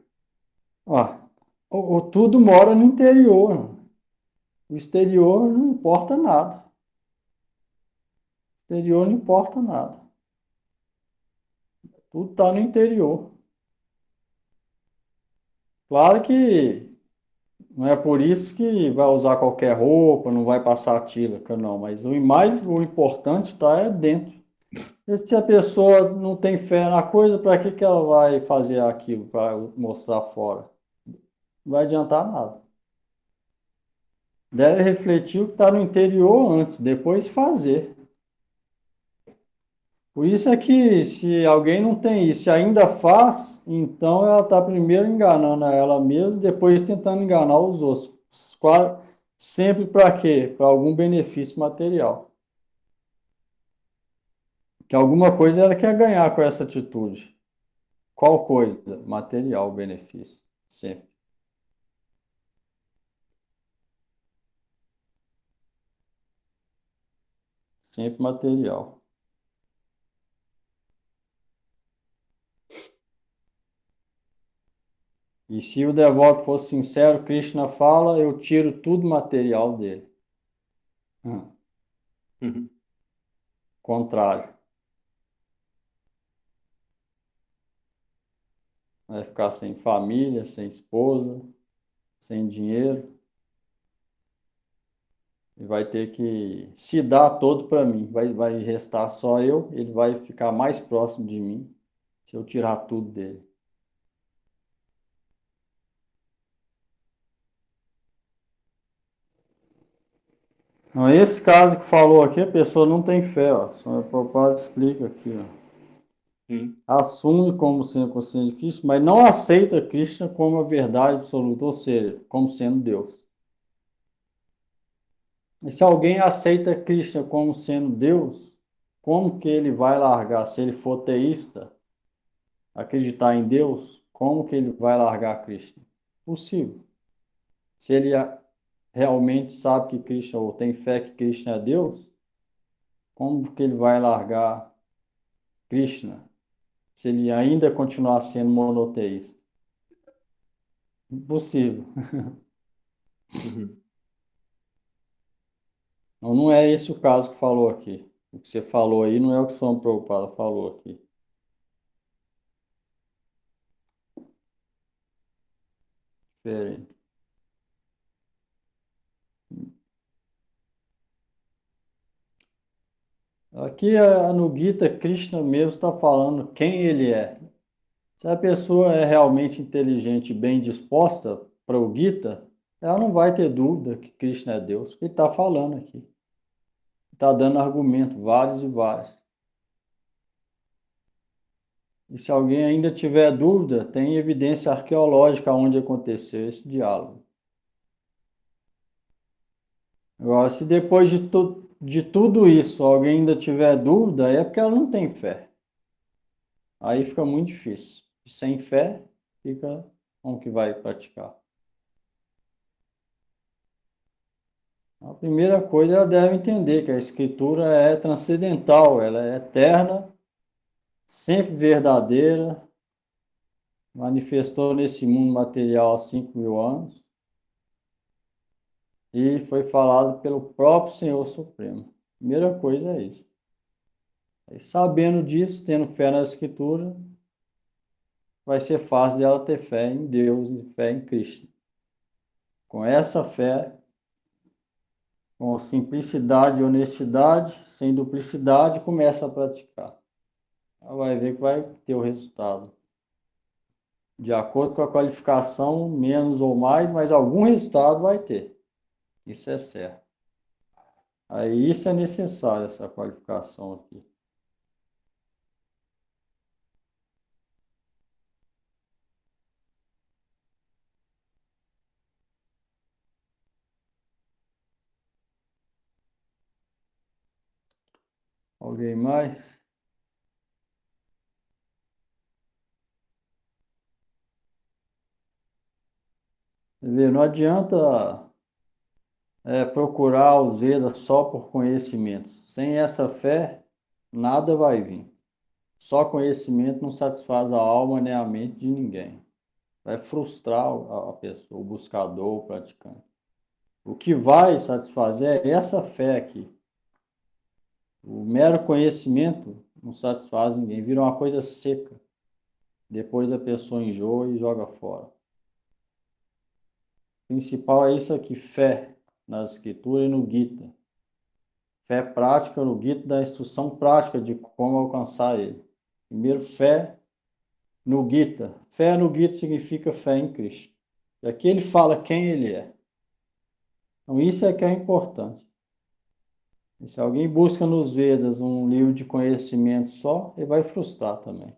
Ó, o tudo mora no interior. O exterior não importa nada. O exterior não importa nada. Tudo está no interior. Claro que não é por isso que vai usar qualquer roupa, não vai passar tílica, não. Mas o importante está é dentro. E se a pessoa não tem fé na coisa, para que que ela vai fazer aquilo para mostrar fora? Não vai adiantar nada. Deve refletir o que está no interior antes, depois fazer. Por isso é que se alguém não tem isso e ainda faz, então ela está primeiro enganando a ela mesma, depois tentando enganar os outros. Sempre para quê? Para algum benefício material. Que alguma coisa ela quer ganhar com essa atitude. Qual coisa? Material, benefício. Sempre. Sempre material. E se o devoto fosse sincero, Krishna fala, eu tiro tudo material dele. Uhum. Contrário. Vai ficar sem família, sem esposa, sem dinheiro. E vai ter que se dar todo para mim. Vai restar só eu, ele vai ficar mais próximo de mim se eu tirar tudo dele. Então, esse caso que falou aqui, a pessoa não tem fé, ó. Só o Prabhupada explica aqui, ó. Assume como sendo consciente de Cristo, mas não aceita Krishna como a verdade absoluta, ou seja, como sendo Deus. E se alguém aceita Krishna como sendo Deus, como que ele vai largar? Se ele for teísta, acreditar em Deus, como que ele vai largar Krishna? Possível. Se ele realmente sabe que Krishna, ou tem fé que Krishna é Deus, como que ele vai largar Krishna? Se ele ainda continuar sendo monoteísta? Impossível. Uhum. Então, não é esse o caso que falou aqui. O que você falou aí não é o que o Swami Prabhupada falou aqui. Diferente. Aqui no Gita, Krishna mesmo está falando quem ele é. Se a pessoa é realmente inteligente e bem disposta para o Gita, ela não vai ter dúvida que Krishna é Deus, que ele está falando aqui. Está dando argumento, vários e vários. E se alguém ainda tiver dúvida, tem evidência arqueológica onde aconteceu esse diálogo. Agora, se depois de tudo isso alguém ainda tiver dúvida, é porque ela não tem fé. Aí fica muito difícil. Sem fé, fica como que vai praticar. A primeira coisa, ela deve entender que a Escritura é transcendental, ela é eterna, sempre verdadeira, manifestou nesse mundo material há 5.000 anos e foi falado pelo próprio Senhor Supremo. Primeira coisa é isso. E sabendo disso, tendo fé na Escritura, vai ser fácil dela ter fé em Deus e fé em Cristo. Com essa fé, com simplicidade e honestidade, sem duplicidade, começa a praticar. Ela vai ver que vai ter o resultado. De acordo com a qualificação, menos ou mais, mas algum resultado vai ter. Isso é certo. Aí isso é necessário, essa qualificação aqui. Alguém mais? Você vê, não adianta procurar os Vedas só por conhecimento. Sem essa fé, nada vai vir. Só conhecimento não satisfaz a alma nem a mente de ninguém. Vai frustrar a pessoa, o buscador, o praticante. O que vai satisfazer é essa fé aqui. O mero conhecimento não satisfaz ninguém, vira uma coisa seca. Depois a pessoa enjoa e joga fora. O principal é isso aqui, fé nas escrituras e no Gita. Fé prática no Gita da instrução prática de como alcançar ele. Primeiro, fé no Gita. Fé no Gita significa fé em Cristo. E aqui ele fala quem ele é. Então isso é que é importante. E se alguém busca nos Vedas um livro de conhecimento só, ele vai frustrar também.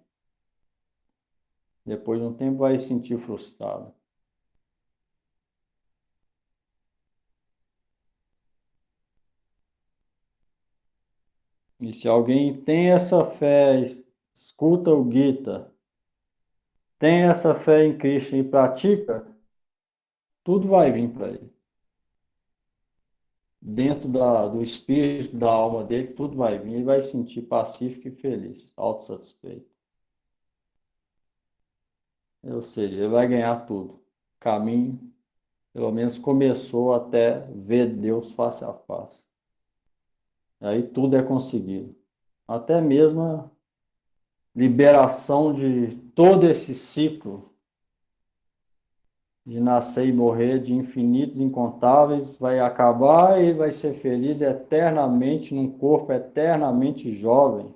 Depois de um tempo vai se sentir frustrado. E se alguém tem essa fé, escuta o Gita, tem essa fé em Cristo e pratica, tudo vai vir para ele. Dentro do espírito, da alma dele, tudo vai vir. Ele vai se sentir pacífico e feliz, autossatisfeito. Ou seja, ele vai ganhar tudo. Caminho, pelo menos começou até ver Deus face a face. Aí tudo é conseguido. Até mesmo a liberação de todo esse ciclo de nascer e morrer, de infinitos, incontáveis, vai acabar e vai ser feliz eternamente num corpo eternamente jovem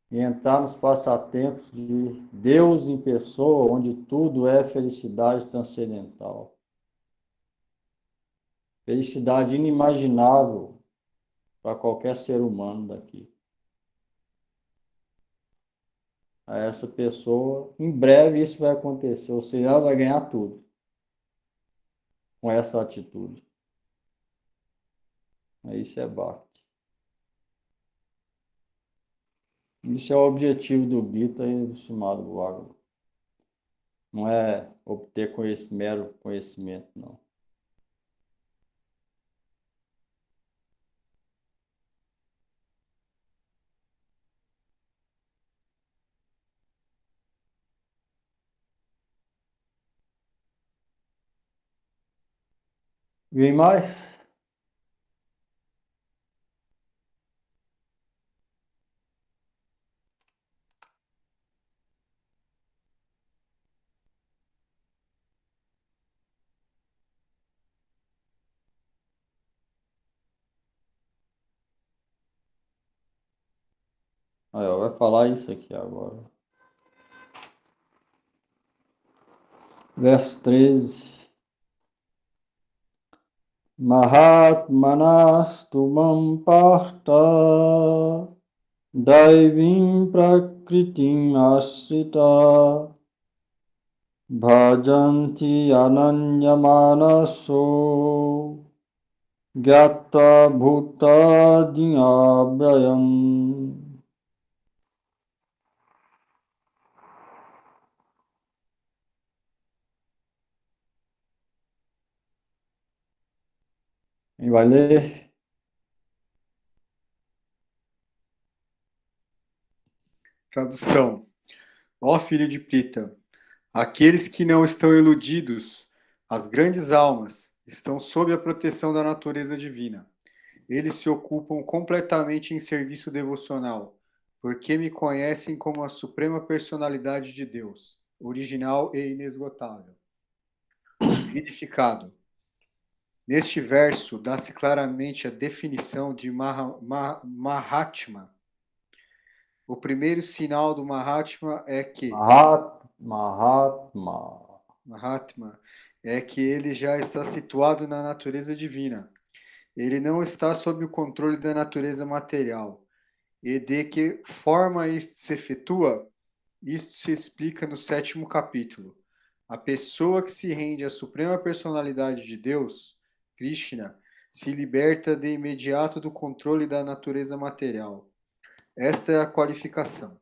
e entrar nos passatempos de Deus em pessoa, onde tudo é felicidade transcendental. Felicidade inimaginável para qualquer ser humano daqui. A essa pessoa, em breve isso vai acontecer, ou seja, ela vai ganhar tudo com essa atitude. Isso é Bhakti. Isso é o objetivo do Gita e do Srimad Bhagavatam. Não é obter mero conhecimento, não. Vem mais? Aí, ó, vai falar isso aqui agora. Verso 13. Mahatmanas tumam parta daivim prakritim asrita bhajanti ananyamanaso gyata bhuta dhyayam. Quem vai ler? Tradução. Ó filho de Prita, aqueles que não estão iludidos, as grandes almas, estão sob a proteção da natureza divina. Eles se ocupam completamente em serviço devocional, porque me conhecem como a suprema personalidade de Deus, original e inesgotável. Significado. Neste verso, dá-se claramente a definição de Mahatma. O primeiro sinal do Mahatma é que Mahatma é que ele já está situado na natureza divina. Ele não está sob o controle da natureza material. E de que forma isto se efetua? Isto se explica no 7º capítulo. A pessoa que se rende à suprema personalidade de Deus, Krishna, se liberta de imediato do controle da natureza material. Esta é a qualificação.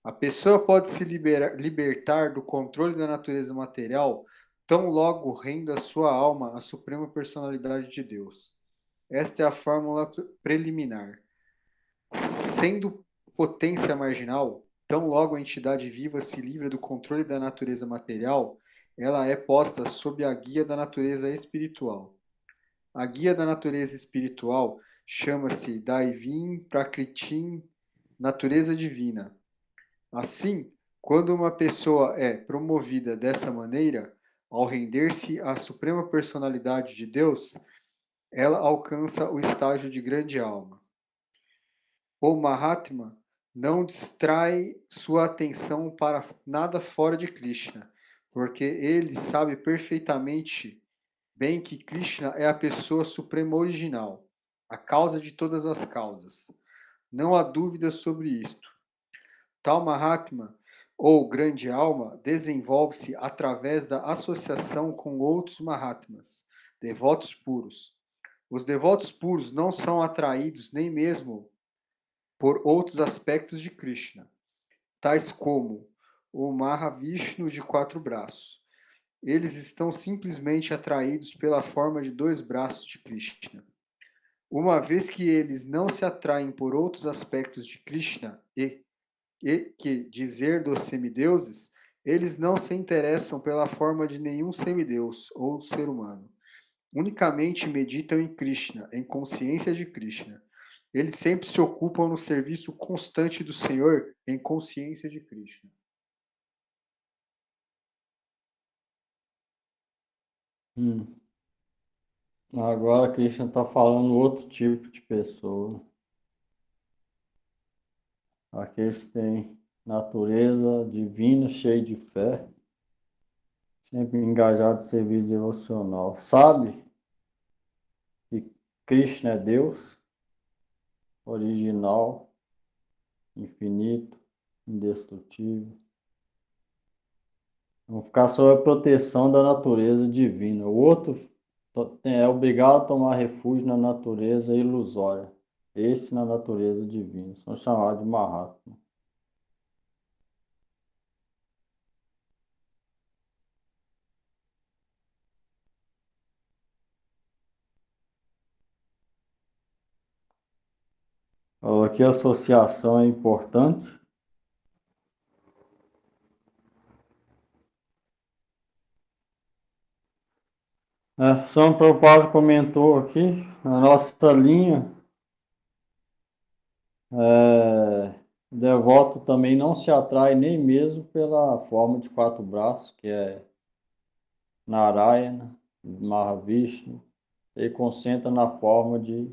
A pessoa pode se libertar do controle da natureza material tão logo renda sua alma à suprema personalidade de Deus. Esta é a fórmula preliminar. Sendo potência marginal, tão logo a entidade viva se livra do controle da natureza material, ela é posta sob a guia da natureza espiritual. A guia da natureza espiritual chama-se Daivim Prakritim, natureza divina. Assim, quando uma pessoa é promovida dessa maneira, ao render-se à suprema personalidade de Deus, ela alcança o estágio de grande alma. O Mahatma não distrai sua atenção para nada fora de Krishna, porque ele sabe perfeitamente bem que Krishna é a pessoa suprema original, a causa de todas as causas. Não há dúvida sobre isto. Tal Mahatma, ou grande alma, desenvolve-se através da associação com outros Mahatmas, devotos puros. Os devotos puros não são atraídos nem mesmo por outros aspectos de Krishna, tais como o Mahavishnu de 4 braços. Eles estão simplesmente atraídos pela forma de 2 braços de Krishna. Uma vez que eles não se atraem por outros aspectos de Krishna e que dizer dos semideuses, eles não se interessam pela forma de nenhum semideus ou ser humano. Unicamente meditam em Krishna, em consciência de Krishna. Eles sempre se ocupam no serviço constante do Senhor em consciência de Krishna. Agora Krishna está falando outro tipo de pessoa. Aqueles que têm natureza divina, cheia de fé, sempre engajado em serviço devocional. Sabe que Krishna é Deus, original, infinito, indestrutível. Vão ficar sob a proteção da natureza divina. O outro é obrigado a tomar refúgio na natureza ilusória. Esse na natureza divina. São chamados de Mahatma. Aqui a associação é importante. São Prabhupada comentou aqui, na nossa linha, devoto também não se atrai nem mesmo pela forma de 4 braços, que é Narayana, Mahavishnu. Ele concentra na forma de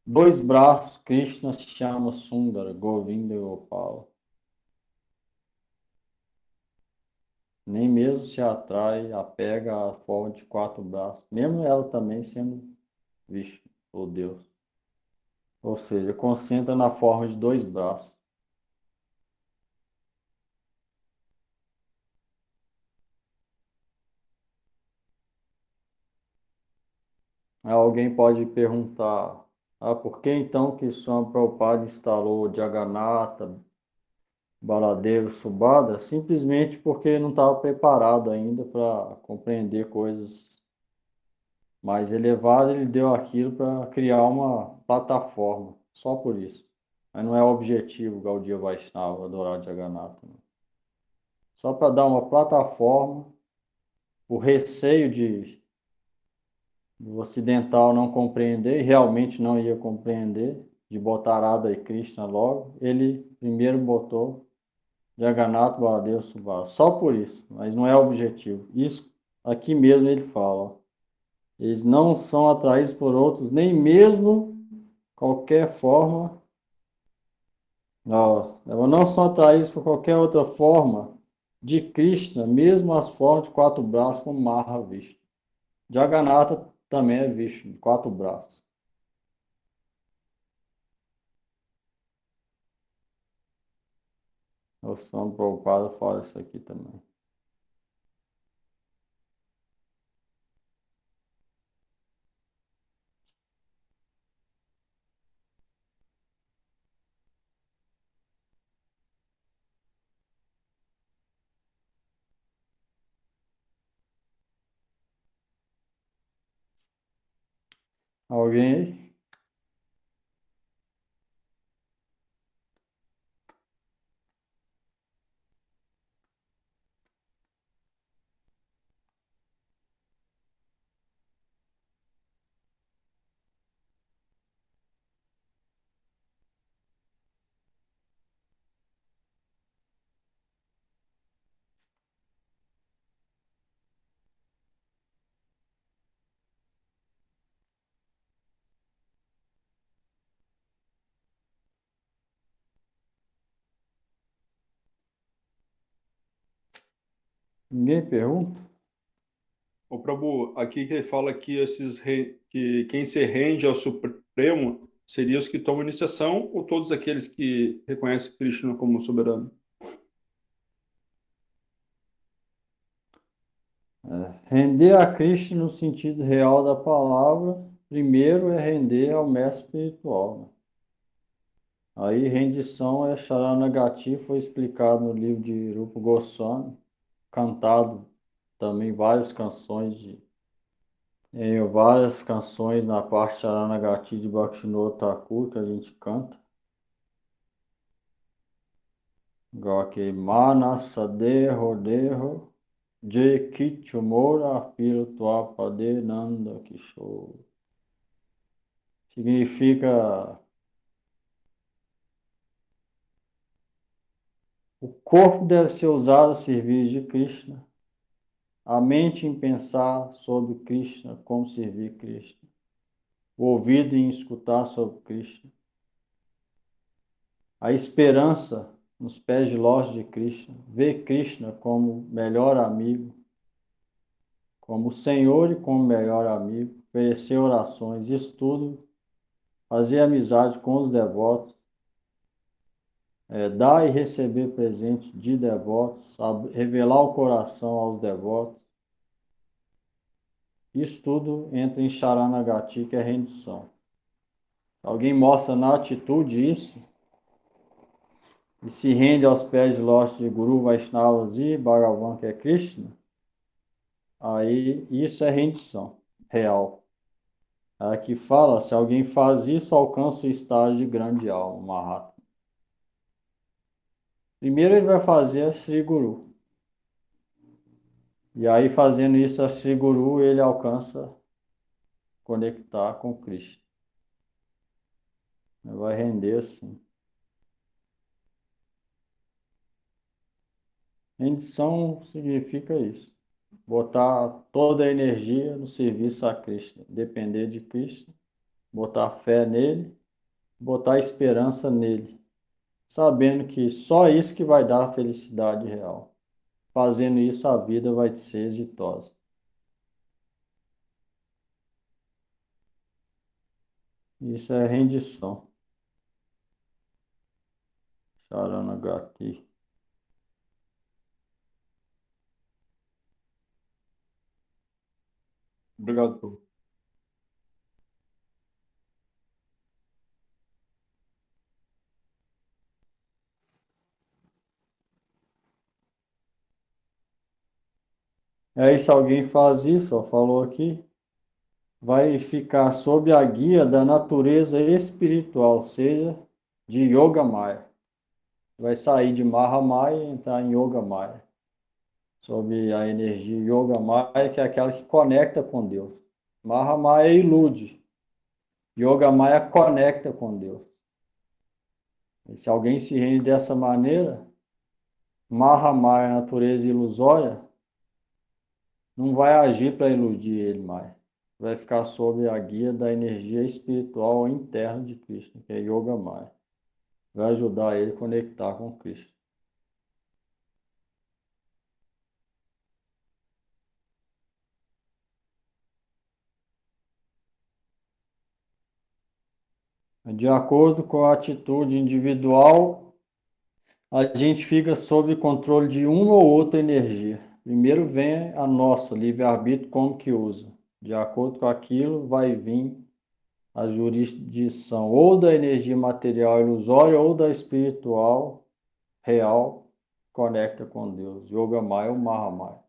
2 braços, Krishna se chama Sundara, Govinda e Gopala. Nem mesmo mesmo se atrai, apega à forma de 4 braços, mesmo ela também sendo Vishnu, ou Deus. Ou seja, concentra na forma de 2 braços. Alguém pode perguntar, por que então que Swami Prabhupada instalou Jagannatha, Baladeva, Subhadra? Simplesmente porque não estava preparado ainda para compreender coisas mais elevadas, ele deu aquilo para criar uma plataforma, só por isso. Mas não é o objetivo Gaudiya Vaishnava, adorar Jagannatha, não. Só para dar uma plataforma, o receio do ocidental não compreender, e realmente não ia compreender, de botar Radha e Krishna logo, ele primeiro botou Jagannatha, Baladeva, Subhadra, só por isso, mas não é o objetivo. Isso aqui mesmo ele fala, ó. Eles não são atraídos por outros, nem mesmo qualquer forma, ó, não são atraídos por qualquer outra forma de Krishna, mesmo as formas de 4 braços, como Mahavishnu. Jagannatha também é Vishnu, 4 braços. O Swami Prabhupada fala isso aqui também. Alguém aí? Ninguém pergunta? Ô Prabhu, aqui que ele fala que que quem se rende ao Supremo seriam os que tomam iniciação ou todos aqueles que reconhecem Krishna como soberano? Render a Krishna no sentido real da palavra, primeiro é render ao mestre espiritual, né? Aí rendição é Sharanagati, foi explicado no livro de Rupa Goswami, cantado também várias canções na parte Sharanagati de Bhaktivinoda Thakur que a gente canta. Igual aqui, Manasa Deho Deho Je Kichumora Piro Tuapade Nanda Kishore. Significa o corpo deve ser usado a serviço de Krishna, a mente em pensar sobre Krishna, como servir Krishna, o ouvido em escutar sobre Krishna, a esperança nos pés de lótus de Krishna, ver Krishna como melhor amigo, como Senhor e como melhor amigo, oferecer orações, isso tudo, fazer amizade com os devotos, dar e receber presentes de devotos, revelar o coração aos devotos. Isso tudo entra em Sharanagati, que é rendição. Alguém mostra na atitude isso e se rende aos pés de lótus de Guru, Vaishnavas e Bhagavan, que é Krishna, aí isso é rendição real. Aqui fala, se alguém faz isso, alcança o estágio de grande alma, Mahatma. Primeiro ele vai fazer a Sri Guru. E aí, fazendo isso a Sri Guru, ele alcança conectar com Krishna. Ele vai render assim. Rendição significa isso. Botar toda a energia no serviço a Krishna. Depender de Krishna. Botar fé nele. Botar esperança nele. Sabendo que só isso que vai dar a felicidade real. fazendo isso a vida vai ser exitosa. Isso é rendição. Sharanagati. Obrigado, Prabhu. Aí se alguém faz isso, ó, falou aqui, vai ficar sob a guia da natureza espiritual, seja de Yoga Maya. Vai sair de Maha Maya e entrar em Yoga Maya. Sob a energia Yoga Maya, que é aquela que conecta com Deus. Maha Maya ilude. Yoga Maya conecta com Deus. E se alguém se rende dessa maneira, Maha Maya, natureza ilusória, não vai agir para iludir ele mais. Vai ficar sob a guia da energia espiritual interna de Krishna, que é Yoga Maya. Vai ajudar ele a conectar com Krishna. De acordo com a atitude individual, a gente fica sob controle de uma ou outra energia. Primeiro vem a nossa, livre-arbítrio, como que usa. De acordo com aquilo, vai vir a jurisdição ou da energia material ilusória ou da espiritual real, conecta com Deus. Yoga Maya ou Maha Maya.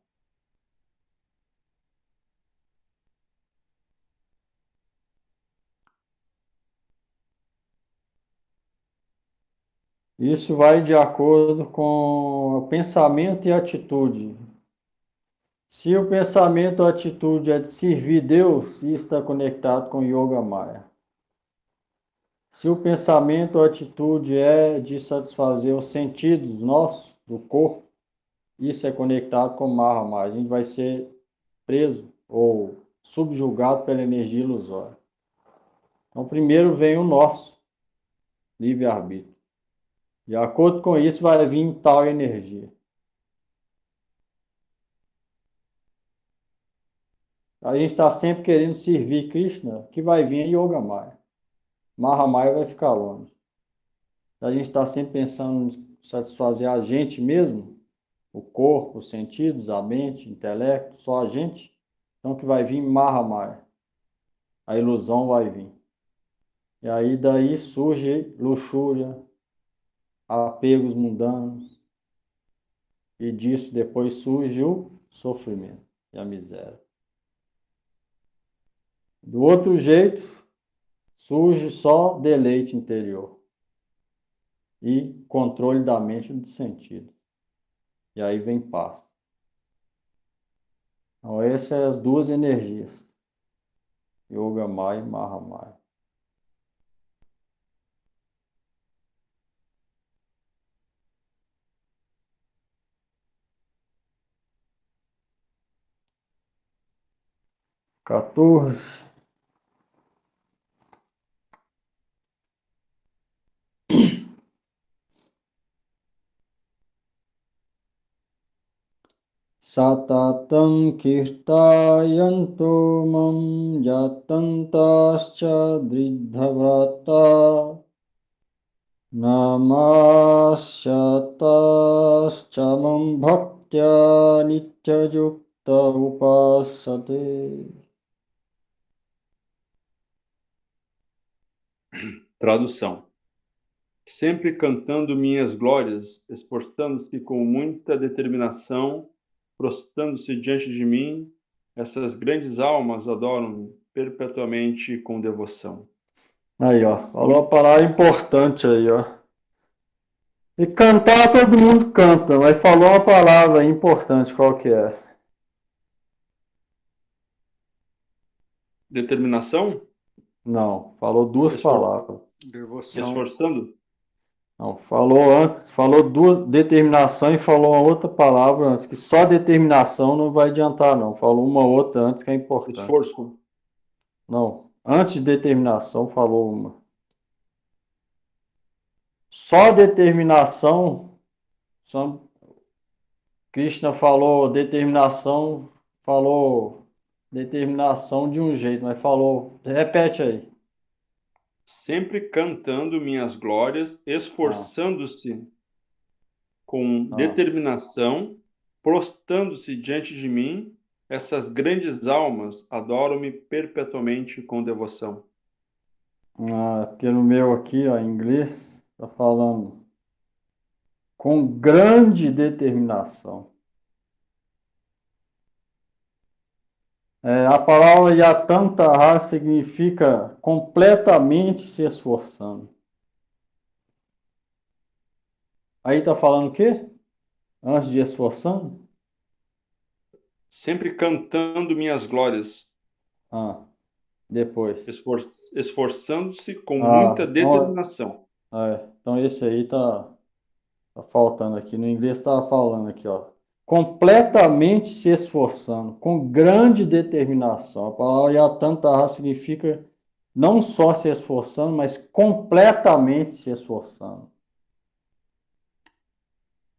Isso vai de acordo com o pensamento e atitude. Se o pensamento ou atitude é de servir Deus, isso está conectado com Yoga Maya. Se o pensamento ou atitude é de satisfazer os sentidos nossos, do corpo, isso é conectado com Maha Maya. A gente vai ser preso ou subjugado pela energia ilusória. Então, primeiro vem o nosso livre-arbítrio. De acordo com isso, vai vir tal energia. A gente está sempre querendo servir Krishna, que vai vir em Yoga Maya. Maha Maya vai ficar longe. A gente está sempre pensando em satisfazer a gente mesmo, o corpo, os sentidos, a mente, o intelecto, só a gente. Então que vai vir Maha Maya. A ilusão vai vir. E aí daí surge luxúria, apegos mundanos. E disso depois surge o sofrimento e a miséria. Do outro jeito, surge só deleite interior e controle da mente e do sentido. E aí vem paz. Então, essas são as duas energias. Yoga Maya e Maha Maya. Quatorze. Satatam kirtayanto mam yatantascha dridhavrata namasyatascha mam bhaktya nityajukta upasate. Tradução. Sempre cantando minhas glórias, esforçando-se com muita determinação, prostrando-se diante de mim, essas grandes almas adoram-me perpetuamente com devoção. Aí, ó, falou uma palavra importante aí, ó. E cantar todo mundo canta, mas falou uma palavra importante, qual que é? Determinação? Não, falou duas palavras. Devoção. Esforçando? Não, falou antes, falou duas, determinação e falou uma outra palavra antes, que só determinação não vai adiantar, não. Falou uma outra antes que é importante. Esforço. Não, antes de determinação falou uma. Só determinação, Krishna falou determinação de um jeito, mas falou, repete aí. Sempre cantando minhas glórias, esforçando-se com determinação, prostrando-se diante de mim, essas grandes almas adoram-me perpetuamente com devoção. Porque no meu aqui, ó, em inglês, está falando com grande determinação. A palavra Yatantaha significa completamente se esforçando. Aí está falando o quê? Antes de esforçando? Sempre cantando minhas glórias, Depois. esforçando-se com muita determinação. Então esse aí tá faltando aqui. No inglês estava falando aqui, ó. Completamente se esforçando, com grande determinação. A palavra Yatantaha significa não só se esforçando, mas completamente se esforçando.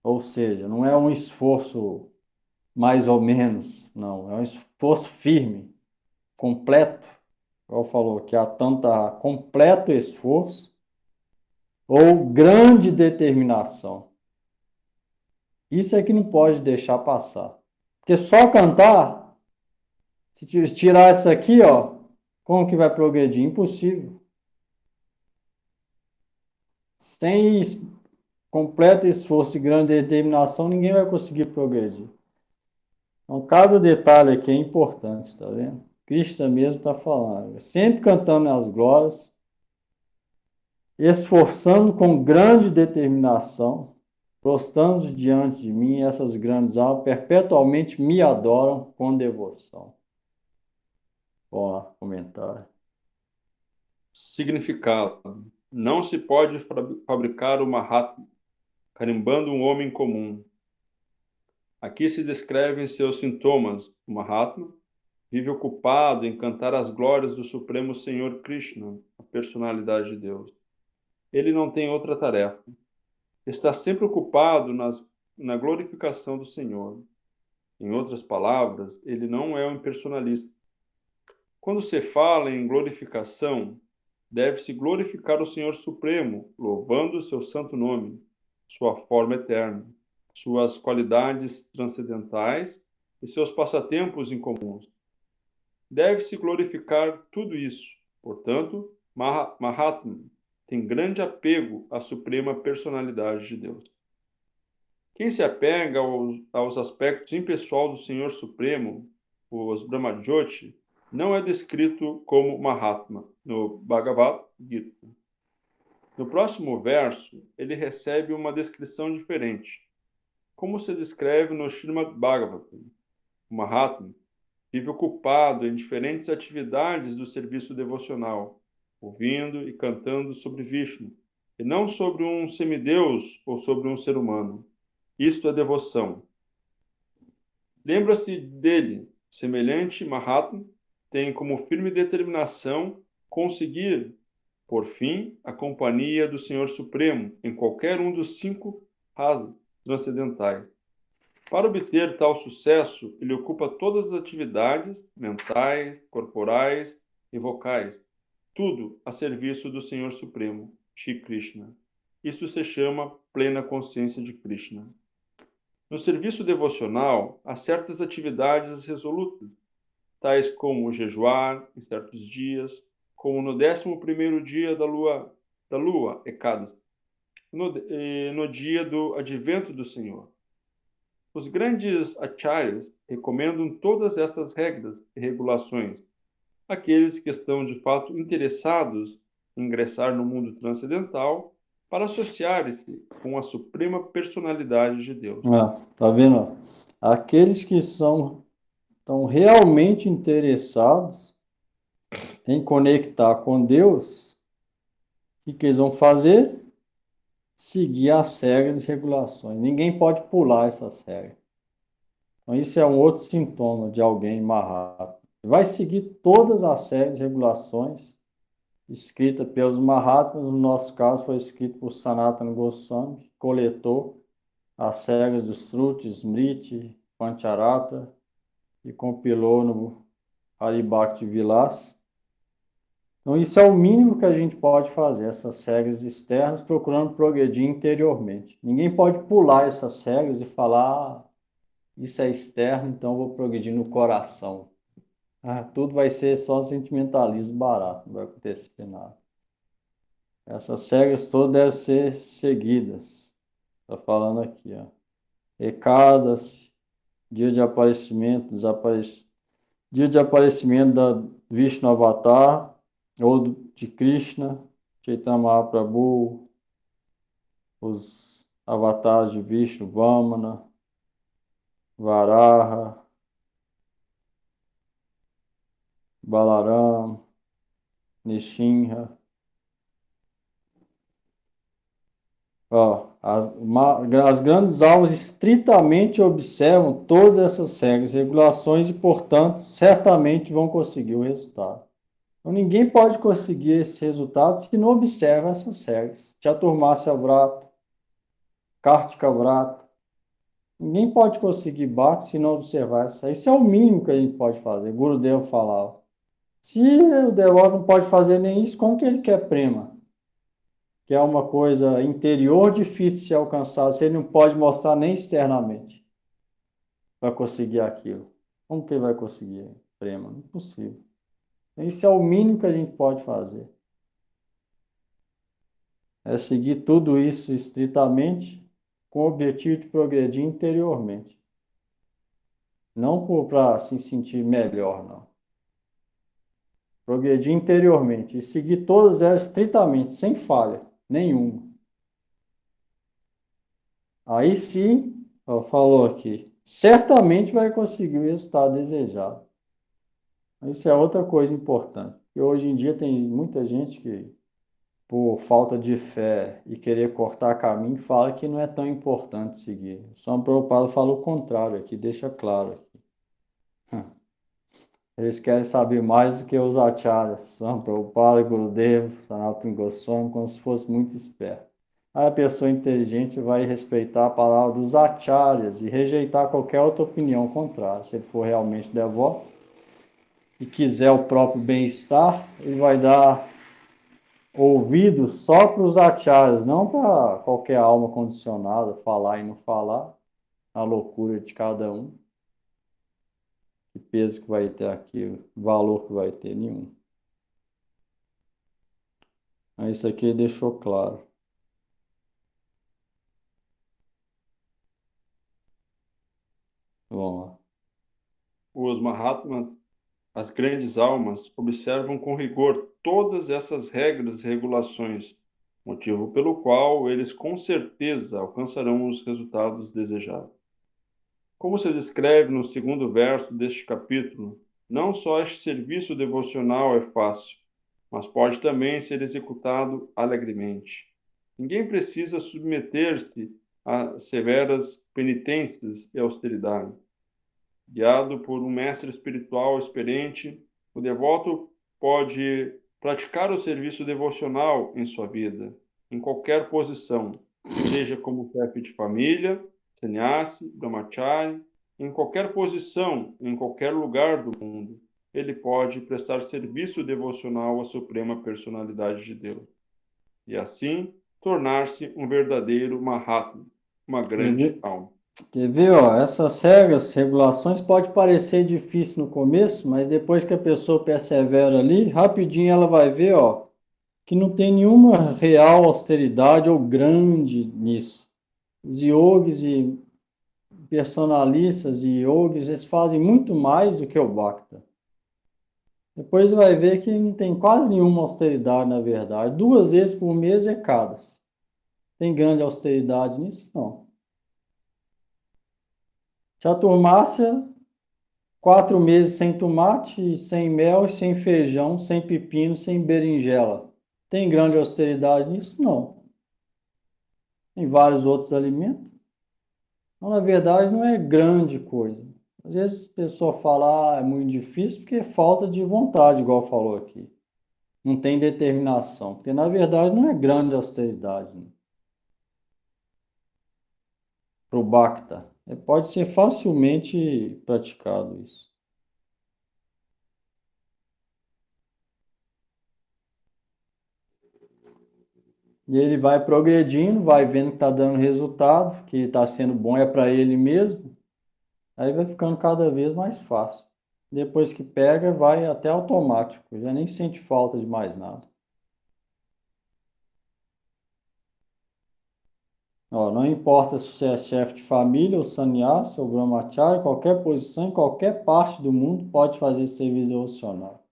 Ou seja, não é um esforço mais ou menos, não. É um esforço firme, completo. Igual falou, que Yatantaha, completo esforço ou grande determinação. Isso é que não pode deixar passar. Porque só cantar, se tirar isso aqui, ó, como que vai progredir? Impossível. Sem completo esforço e grande determinação, ninguém vai conseguir progredir. Então, cada detalhe aqui é importante, tá vendo? Krishna mesmo está falando. Sempre cantando as glórias, esforçando com grande determinação, prostrando diante de mim, essas grandes almas perpetualmente me adoram com devoção. Bom, comentário. Significado: não se pode fabricar o Mahatma, carimbando um homem comum. Aqui se descrevem seus sintomas. O Mahatma vive ocupado em cantar as glórias do Supremo Senhor Krishna, a personalidade de Deus. Ele não tem outra tarefa. Está sempre ocupado na glorificação do Senhor. Em outras palavras, ele não é um impersonalista. Quando se fala em glorificação, deve-se glorificar o Senhor Supremo, louvando o seu santo nome, sua forma eterna, suas qualidades transcendentais e seus passatempos incomuns. Deve-se glorificar tudo isso. Portanto, Mahatma tem grande apego à suprema personalidade de Deus. Quem se apega aos aspectos impessoal do Senhor Supremo, os Brahmajyoti, não é descrito como Mahatma no Bhagavad Gita. No próximo verso, ele recebe uma descrição diferente, como se descreve no Srimad Bhagavatam. O Mahatma vive ocupado em diferentes atividades do serviço devocional, ouvindo e cantando sobre Vishnu, e não sobre um semideus ou sobre um ser humano. Isto é devoção. Lembra-se dele, semelhante Mahatma, tem como firme determinação conseguir, por fim, a companhia do Senhor Supremo em qualquer um dos 5 rasas transcendentais. Para obter tal sucesso, ele ocupa todas as atividades mentais, corporais e vocais, tudo a serviço do Senhor Supremo, Shri Krishna. Isso se chama plena consciência de Krishna. No serviço devocional, há certas atividades resolutas, tais como jejuar em certos dias, como no 11º dia da lua Ekadasi, no dia do advento do Senhor. Os grandes acharyas recomendam todas essas regras e regulações àqueles que estão de fato interessados em ingressar no mundo transcendental para associarem-se com a suprema personalidade de Deus. Tá vendo? Aqueles que estão realmente interessados em conectar com Deus, o que eles vão fazer? Seguir as regras e regulações. Ninguém pode pular essas regras. Então, isso é um outro sintoma de alguém Mahatma. Vai seguir todas as regras e regulações escritas pelos Mahatmas. No nosso caso, foi escrito por Sanatana Goswami, que coletou as regras do Sruti, Smriti, Pancharatra e compilou no Haribhakti Vilas. Então, isso é o mínimo que a gente pode fazer, essas regras externas, procurando progredir interiormente. Ninguém pode pular essas regras e falar, isso é externo, então eu vou progredir no coração. Tudo vai ser só sentimentalismo barato, não vai acontecer nada. Essas regras todas devem ser seguidas. Está falando aqui, ó. Ekadas, dia de aparecimento, dia de aparecimento da Vishnu Avatar, ou de Krishna, Chaitanya Mahaprabhu, os avatares de Vishnu, Vamana, Varaha, Balaram, Nishinra. Ó, as grandes almas estritamente observam todas essas regras e regulações e, portanto, certamente vão conseguir o resultado. Então, ninguém pode conseguir esse resultado se não observa essas regras. Chaturmasya Vrata, Kartika Vrata. Ninguém pode conseguir Bhakti se não observar isso. Isso é o mínimo que a gente pode fazer. Gurudev falava. Se o devoto não pode fazer nem isso, como que ele quer prema? Que é uma coisa interior difícil de ser alcançada, se ele não pode mostrar nem externamente para conseguir aquilo. Como que ele vai conseguir prema? Impossível. Isso é o mínimo que a gente pode fazer. É seguir tudo isso estritamente com o objetivo de progredir interiormente. Não para se sentir melhor, não. Progredir interiormente e seguir todas elas estritamente, sem falha nenhuma. Aí sim, falou aqui, certamente vai conseguir o resultado desejado. Isso é outra coisa importante. E hoje em dia tem muita gente que, por falta de fé e querer cortar caminho, fala que não é tão importante seguir. São Prabhupada fala o contrário aqui, deixa claro aqui. Eles querem saber mais do que os acharyas, São Prabhupada, Gurudev, Sanatana Goswami, como se fosse muito esperto. Aí a pessoa inteligente vai respeitar a palavra dos acharyas e rejeitar qualquer outra opinião contrária. Se ele for realmente devoto e quiser o próprio bem-estar, ele vai dar ouvido só para os acharyas, não para qualquer alma condicionada, falar e não falar, a loucura de cada um. Que peso que vai ter aqui, valor que vai ter, nenhum. Isso aqui deixou claro. Vamos lá. Os Mahatmas, as grandes almas, observam com rigor todas essas regras e regulações, motivo pelo qual eles com certeza alcançarão os resultados desejados. Como se descreve no segundo verso deste capítulo, não só este serviço devocional é fácil, mas pode também ser executado alegremente. Ninguém precisa submeter-se a severas penitências e austeridade. Guiado por um mestre espiritual experiente, o devoto pode praticar o serviço devocional em sua vida, em qualquer posição, seja como chefe de família, sannyasi, brahmachari, em qualquer posição, em qualquer lugar do mundo, ele pode prestar serviço devocional à Suprema Personalidade de Deus. E assim, tornar-se um verdadeiro Mahatma, uma grande alma. Quer ver, ó, essas regras, regulações, pode parecer difícil no começo, mas depois que a pessoa persevera ali, rapidinho ela vai ver, ó, que não tem nenhuma real austeridade ou grande nisso. Os yogis e personalistas e yogis, eles fazem muito mais do que o Bhakta. Depois vai ver que não tem quase nenhuma austeridade, na verdade. 2 vezes por mês é cada. Tem grande austeridade nisso? Não. Chaturmasya, 4 meses sem tomate, sem mel, sem feijão, sem pepino, sem berinjela. Tem grande austeridade nisso? Não. Tem vários outros alimentos. Então, na verdade, não é grande coisa. Às vezes a pessoa fala, é muito difícil, porque é falta de vontade, igual falou aqui. Não tem determinação. Porque, na verdade, não é grande austeridade. Né? para o Bhakta. Pode ser facilmente praticado isso. E ele vai progredindo, vai vendo que está dando resultado, que está sendo bom é para ele mesmo. Aí vai ficando cada vez mais fácil. Depois que pega, vai até automático, já nem sente falta de mais nada. Ó, não importa se você é chefe de família, ou sannyasa, ou brahmachari, qualquer posição, em qualquer parte do mundo pode fazer serviço devocional.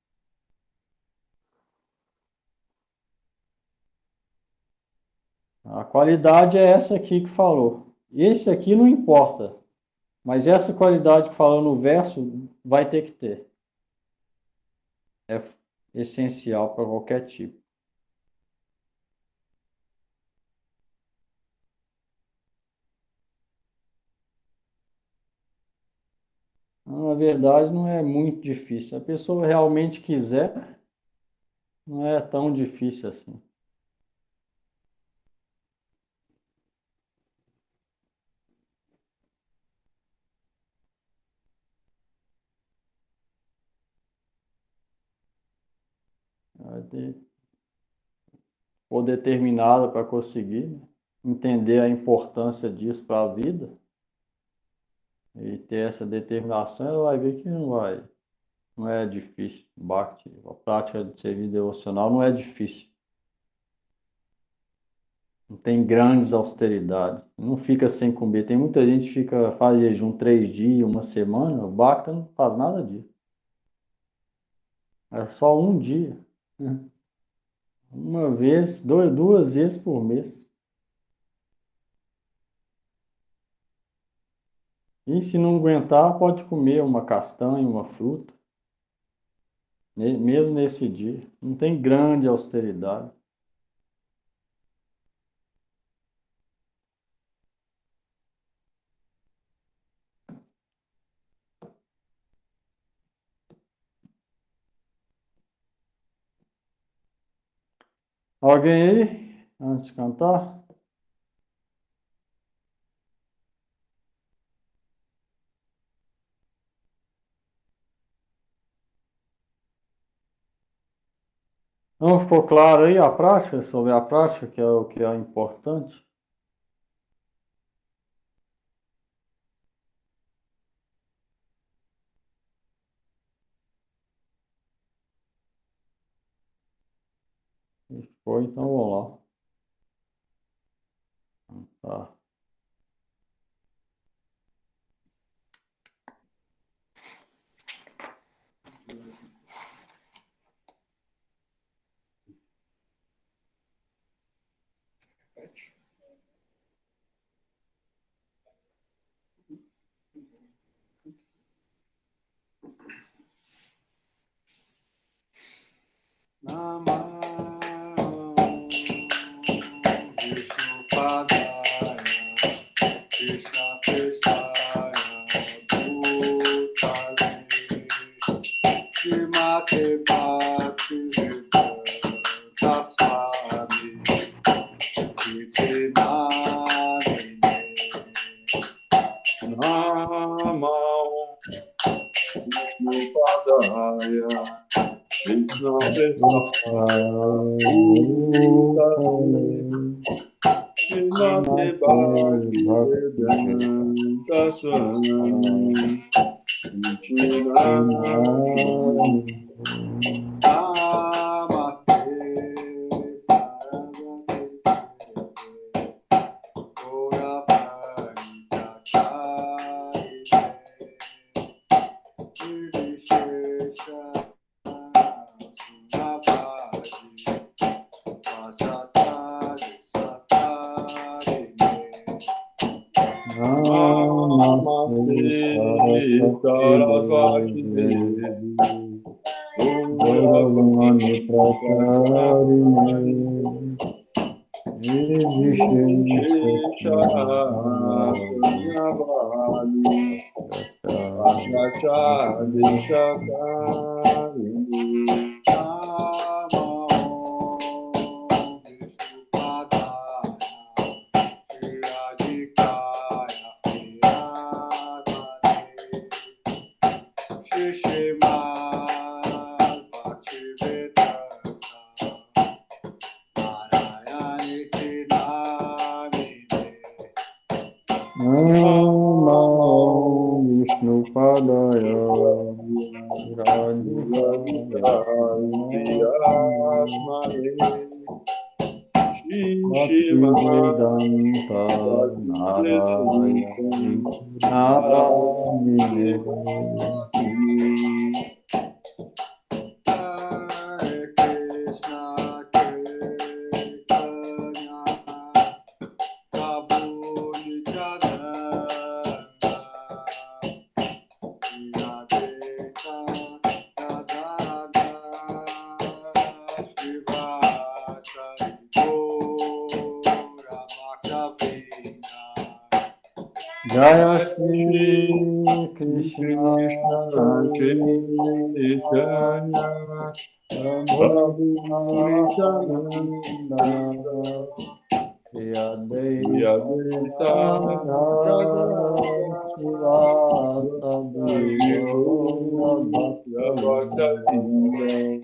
A qualidade é essa aqui que falou. Esse aqui não importa, mas essa qualidade que falou no verso vai ter que ter. É essencial para qualquer tipo. Na verdade, não é muito difícil. Se a pessoa realmente quiser, não é tão difícil assim. Ou determinada para conseguir, né? Entender a importância disso para a vida e ter essa determinação, ela vai ver que não é difícil. Bhakti, a prática de serviço devocional não é difícil. Não tem grandes austeridades. Não fica sem comer. Tem muita gente que faz jejum 3 dias, uma semana. O Bhakti não faz nada disso. É só um dia, né? Uma vez, duas vezes por mês. E se não aguentar, pode comer uma castanha, uma fruta, mesmo nesse dia. Não tem grande austeridade. Alguém aí, antes de cantar? Não ficou claro aí a prática, sobre a prática, que é o que é importante? Foi, então vamos lá. Tá. Namah Vishnupadaya Krishna Prestaya Bhutale Srimate Bhaktivedanta Swami Iti Namine Namah Vishnupadaya Krishna Srimate Bhaktivedanta Swami Namaste Sarasvati Devi Bhagavani Pracharine Vishnu Padaya Bhaktivedanta Narayani Namine. Jaya Shri Krishna Chaitanya Prabhu Nityananda Shri Advaita Gadadhara Srivastava Gaura Bhakta-vrinda.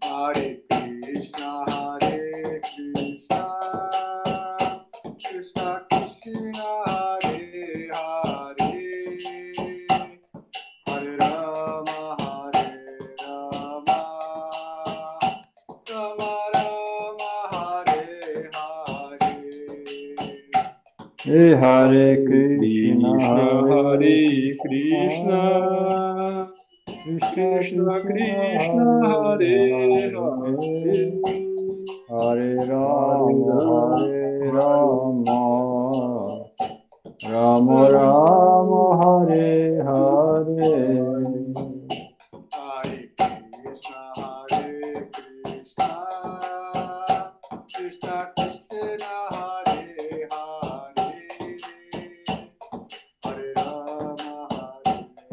Hare Krishna, Krishna Krishna, Hare Hare, Hare Rama, Rama Rama, Hare Hare. Hey Hare Krishna, Hare Krishna, Krishna Krishna Hare Hare, Hare Rama, Hare Rama, Rama Rama, Hare Hare. Hare Krishna, Krishna Krishna, Hare Hare, Hare Rama,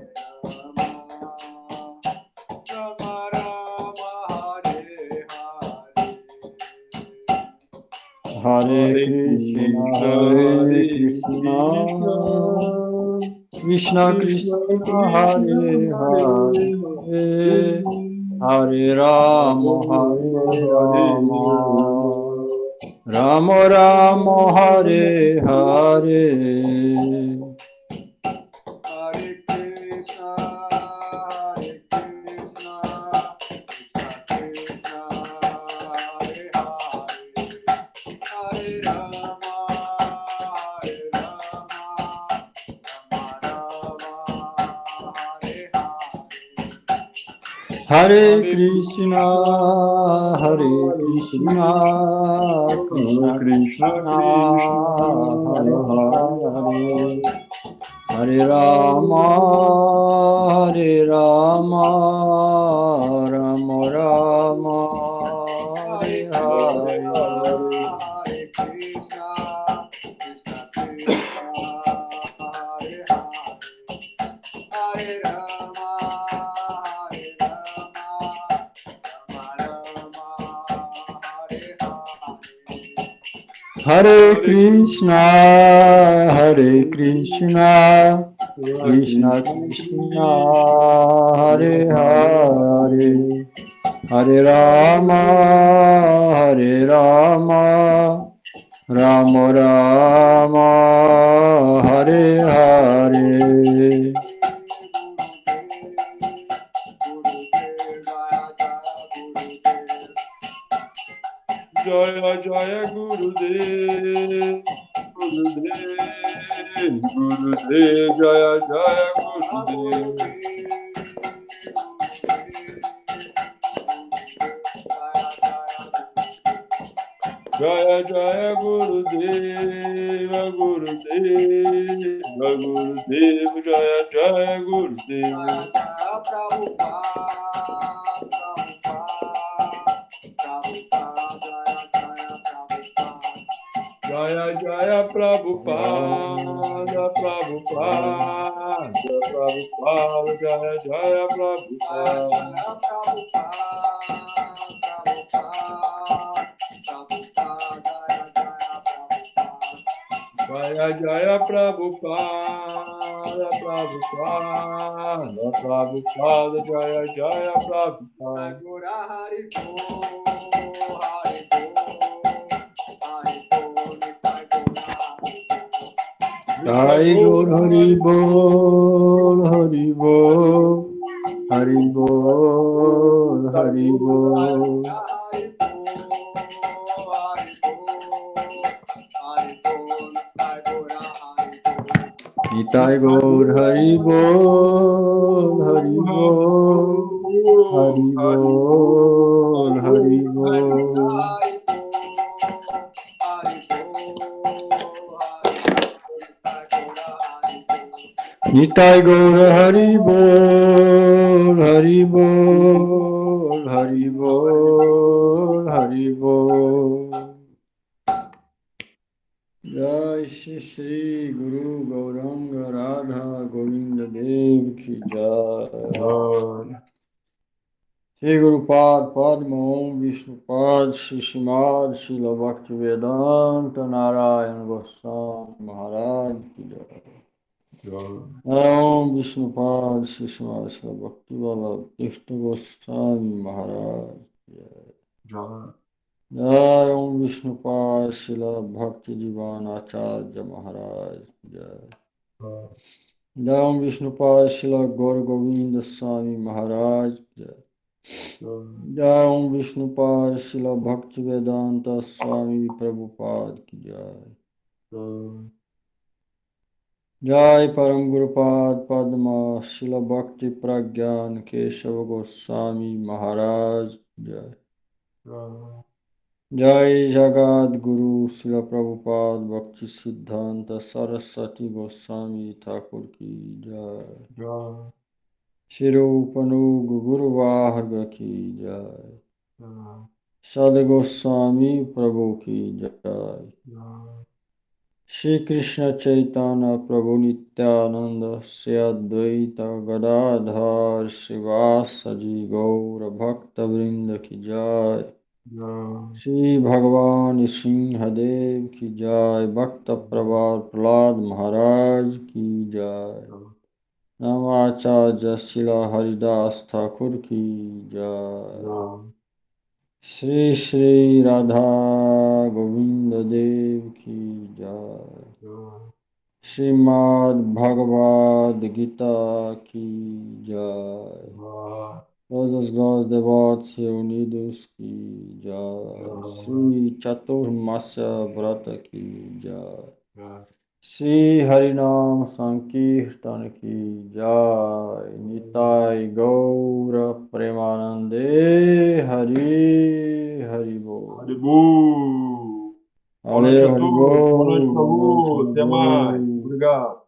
Rama Rama, Hare Hare. Hare Krishna, Krishna Krishna, Hare Hare, Hare Rama, Rama Rama, Hare Hare. Hare Krishna, Krishna Krishna, Hare Hare, Hare Rama, Rama, Hare Hare. Hare Krishna, Krishna Krishna, Hare Hare, Hare Rama, Rama Rama, Hare Hare. Hare Krishna, Krishna Krishna, Hare Hare, Hare Rama, Rama, Hare Hare. Hare Krishna, Krishna Krishna, Hare Hare, Hare Rama, Rama Rama, Hare Hare. Jaya Jaya Gurudev, Gurudev, Gurudev, Jaya Jaya Gurudev. Jaya Jaya Gurudeva, Gurudeva, Gurudeva, Jaya Jaya Gurudeva. Jaya Jaya Prabhupada, Prabhupada, Prabhupada, Jaya Jaya Prabhupada. Jaya Jaya Prabhupada, Prabhupada, Prabhupada, Jaya Jaya Prabhupada. Jai Gaur Hari Bol, Hari Bol, Hari Bol, Hari Bol. Nitai Gaur Hari Bol, Hari Bol, Hari Bol, Hari Bol. Nitai Gaur Hari Bol, Hari Bol, Hari Bol, Hari Bol. Jai Shri Shri Guru Gauranga Radha Govinda Dev Ki Jai. Shri Guru Pad Padma Om Vishnu Pad Shri Shrimad Srila Bhaktivedanta Narayan Goswami Maharaj Ki Jai. Om Vishnu Pad Shri Shrimad Srila Bhaktivedanta Krishna Goswami Maharaj Ki Jai. Jai Om Vishnu Pad Srila Bhakti Divan Acharya Maharaj Ki Jai. Jai Om Vishnu Pad Srila Gaur Govinda Swami Maharaj Ki Jai. Jai Om Vishnu Pad Srila Bhaktivedanta Swami Prabhupada Ki Jai. Jai Param Guru Pad Padma Srila Bhakti Pragyan Keshava Goswami Maharaj Ki Jai. Jai Jagat Guru Srila Prabhupada Bhakti Siddhanta Saraswati Goswami Thakur Ki Jai. Shirupanu Guru Varga Ki Jai. Sadhu Goswami Prabhu Ki Jai. Shri Krishna Chaitanya Prabhu Nityananda Sri Advaita Gadadhar Srivasadi Gaura Bhakta Vrinda Ki Jai. Shri Bhagavan Sinhadev Ki Jai. Bhakta Prabhat Prahlad Maharaj Ki Jai. Namacharya Srila Haridas Thakur Ki Jai. Shri Shri Radha Govinda Dev Ki Jai. Srimad Bhagavad Gita Ki Jai. Todas as glórias devotos reunidos Ki Jai. Shri Chaturmasya Vrata Ki Jai. Shri Harinam Sankirtan Ki Jai. Nitai Gaura Premanande Hari Hari Bol. Haribu! Boa noite Valeu, a Hari todos. Bol. Boa noite, Boa noite, Babu. Hari Até mais. Bol. Obrigado.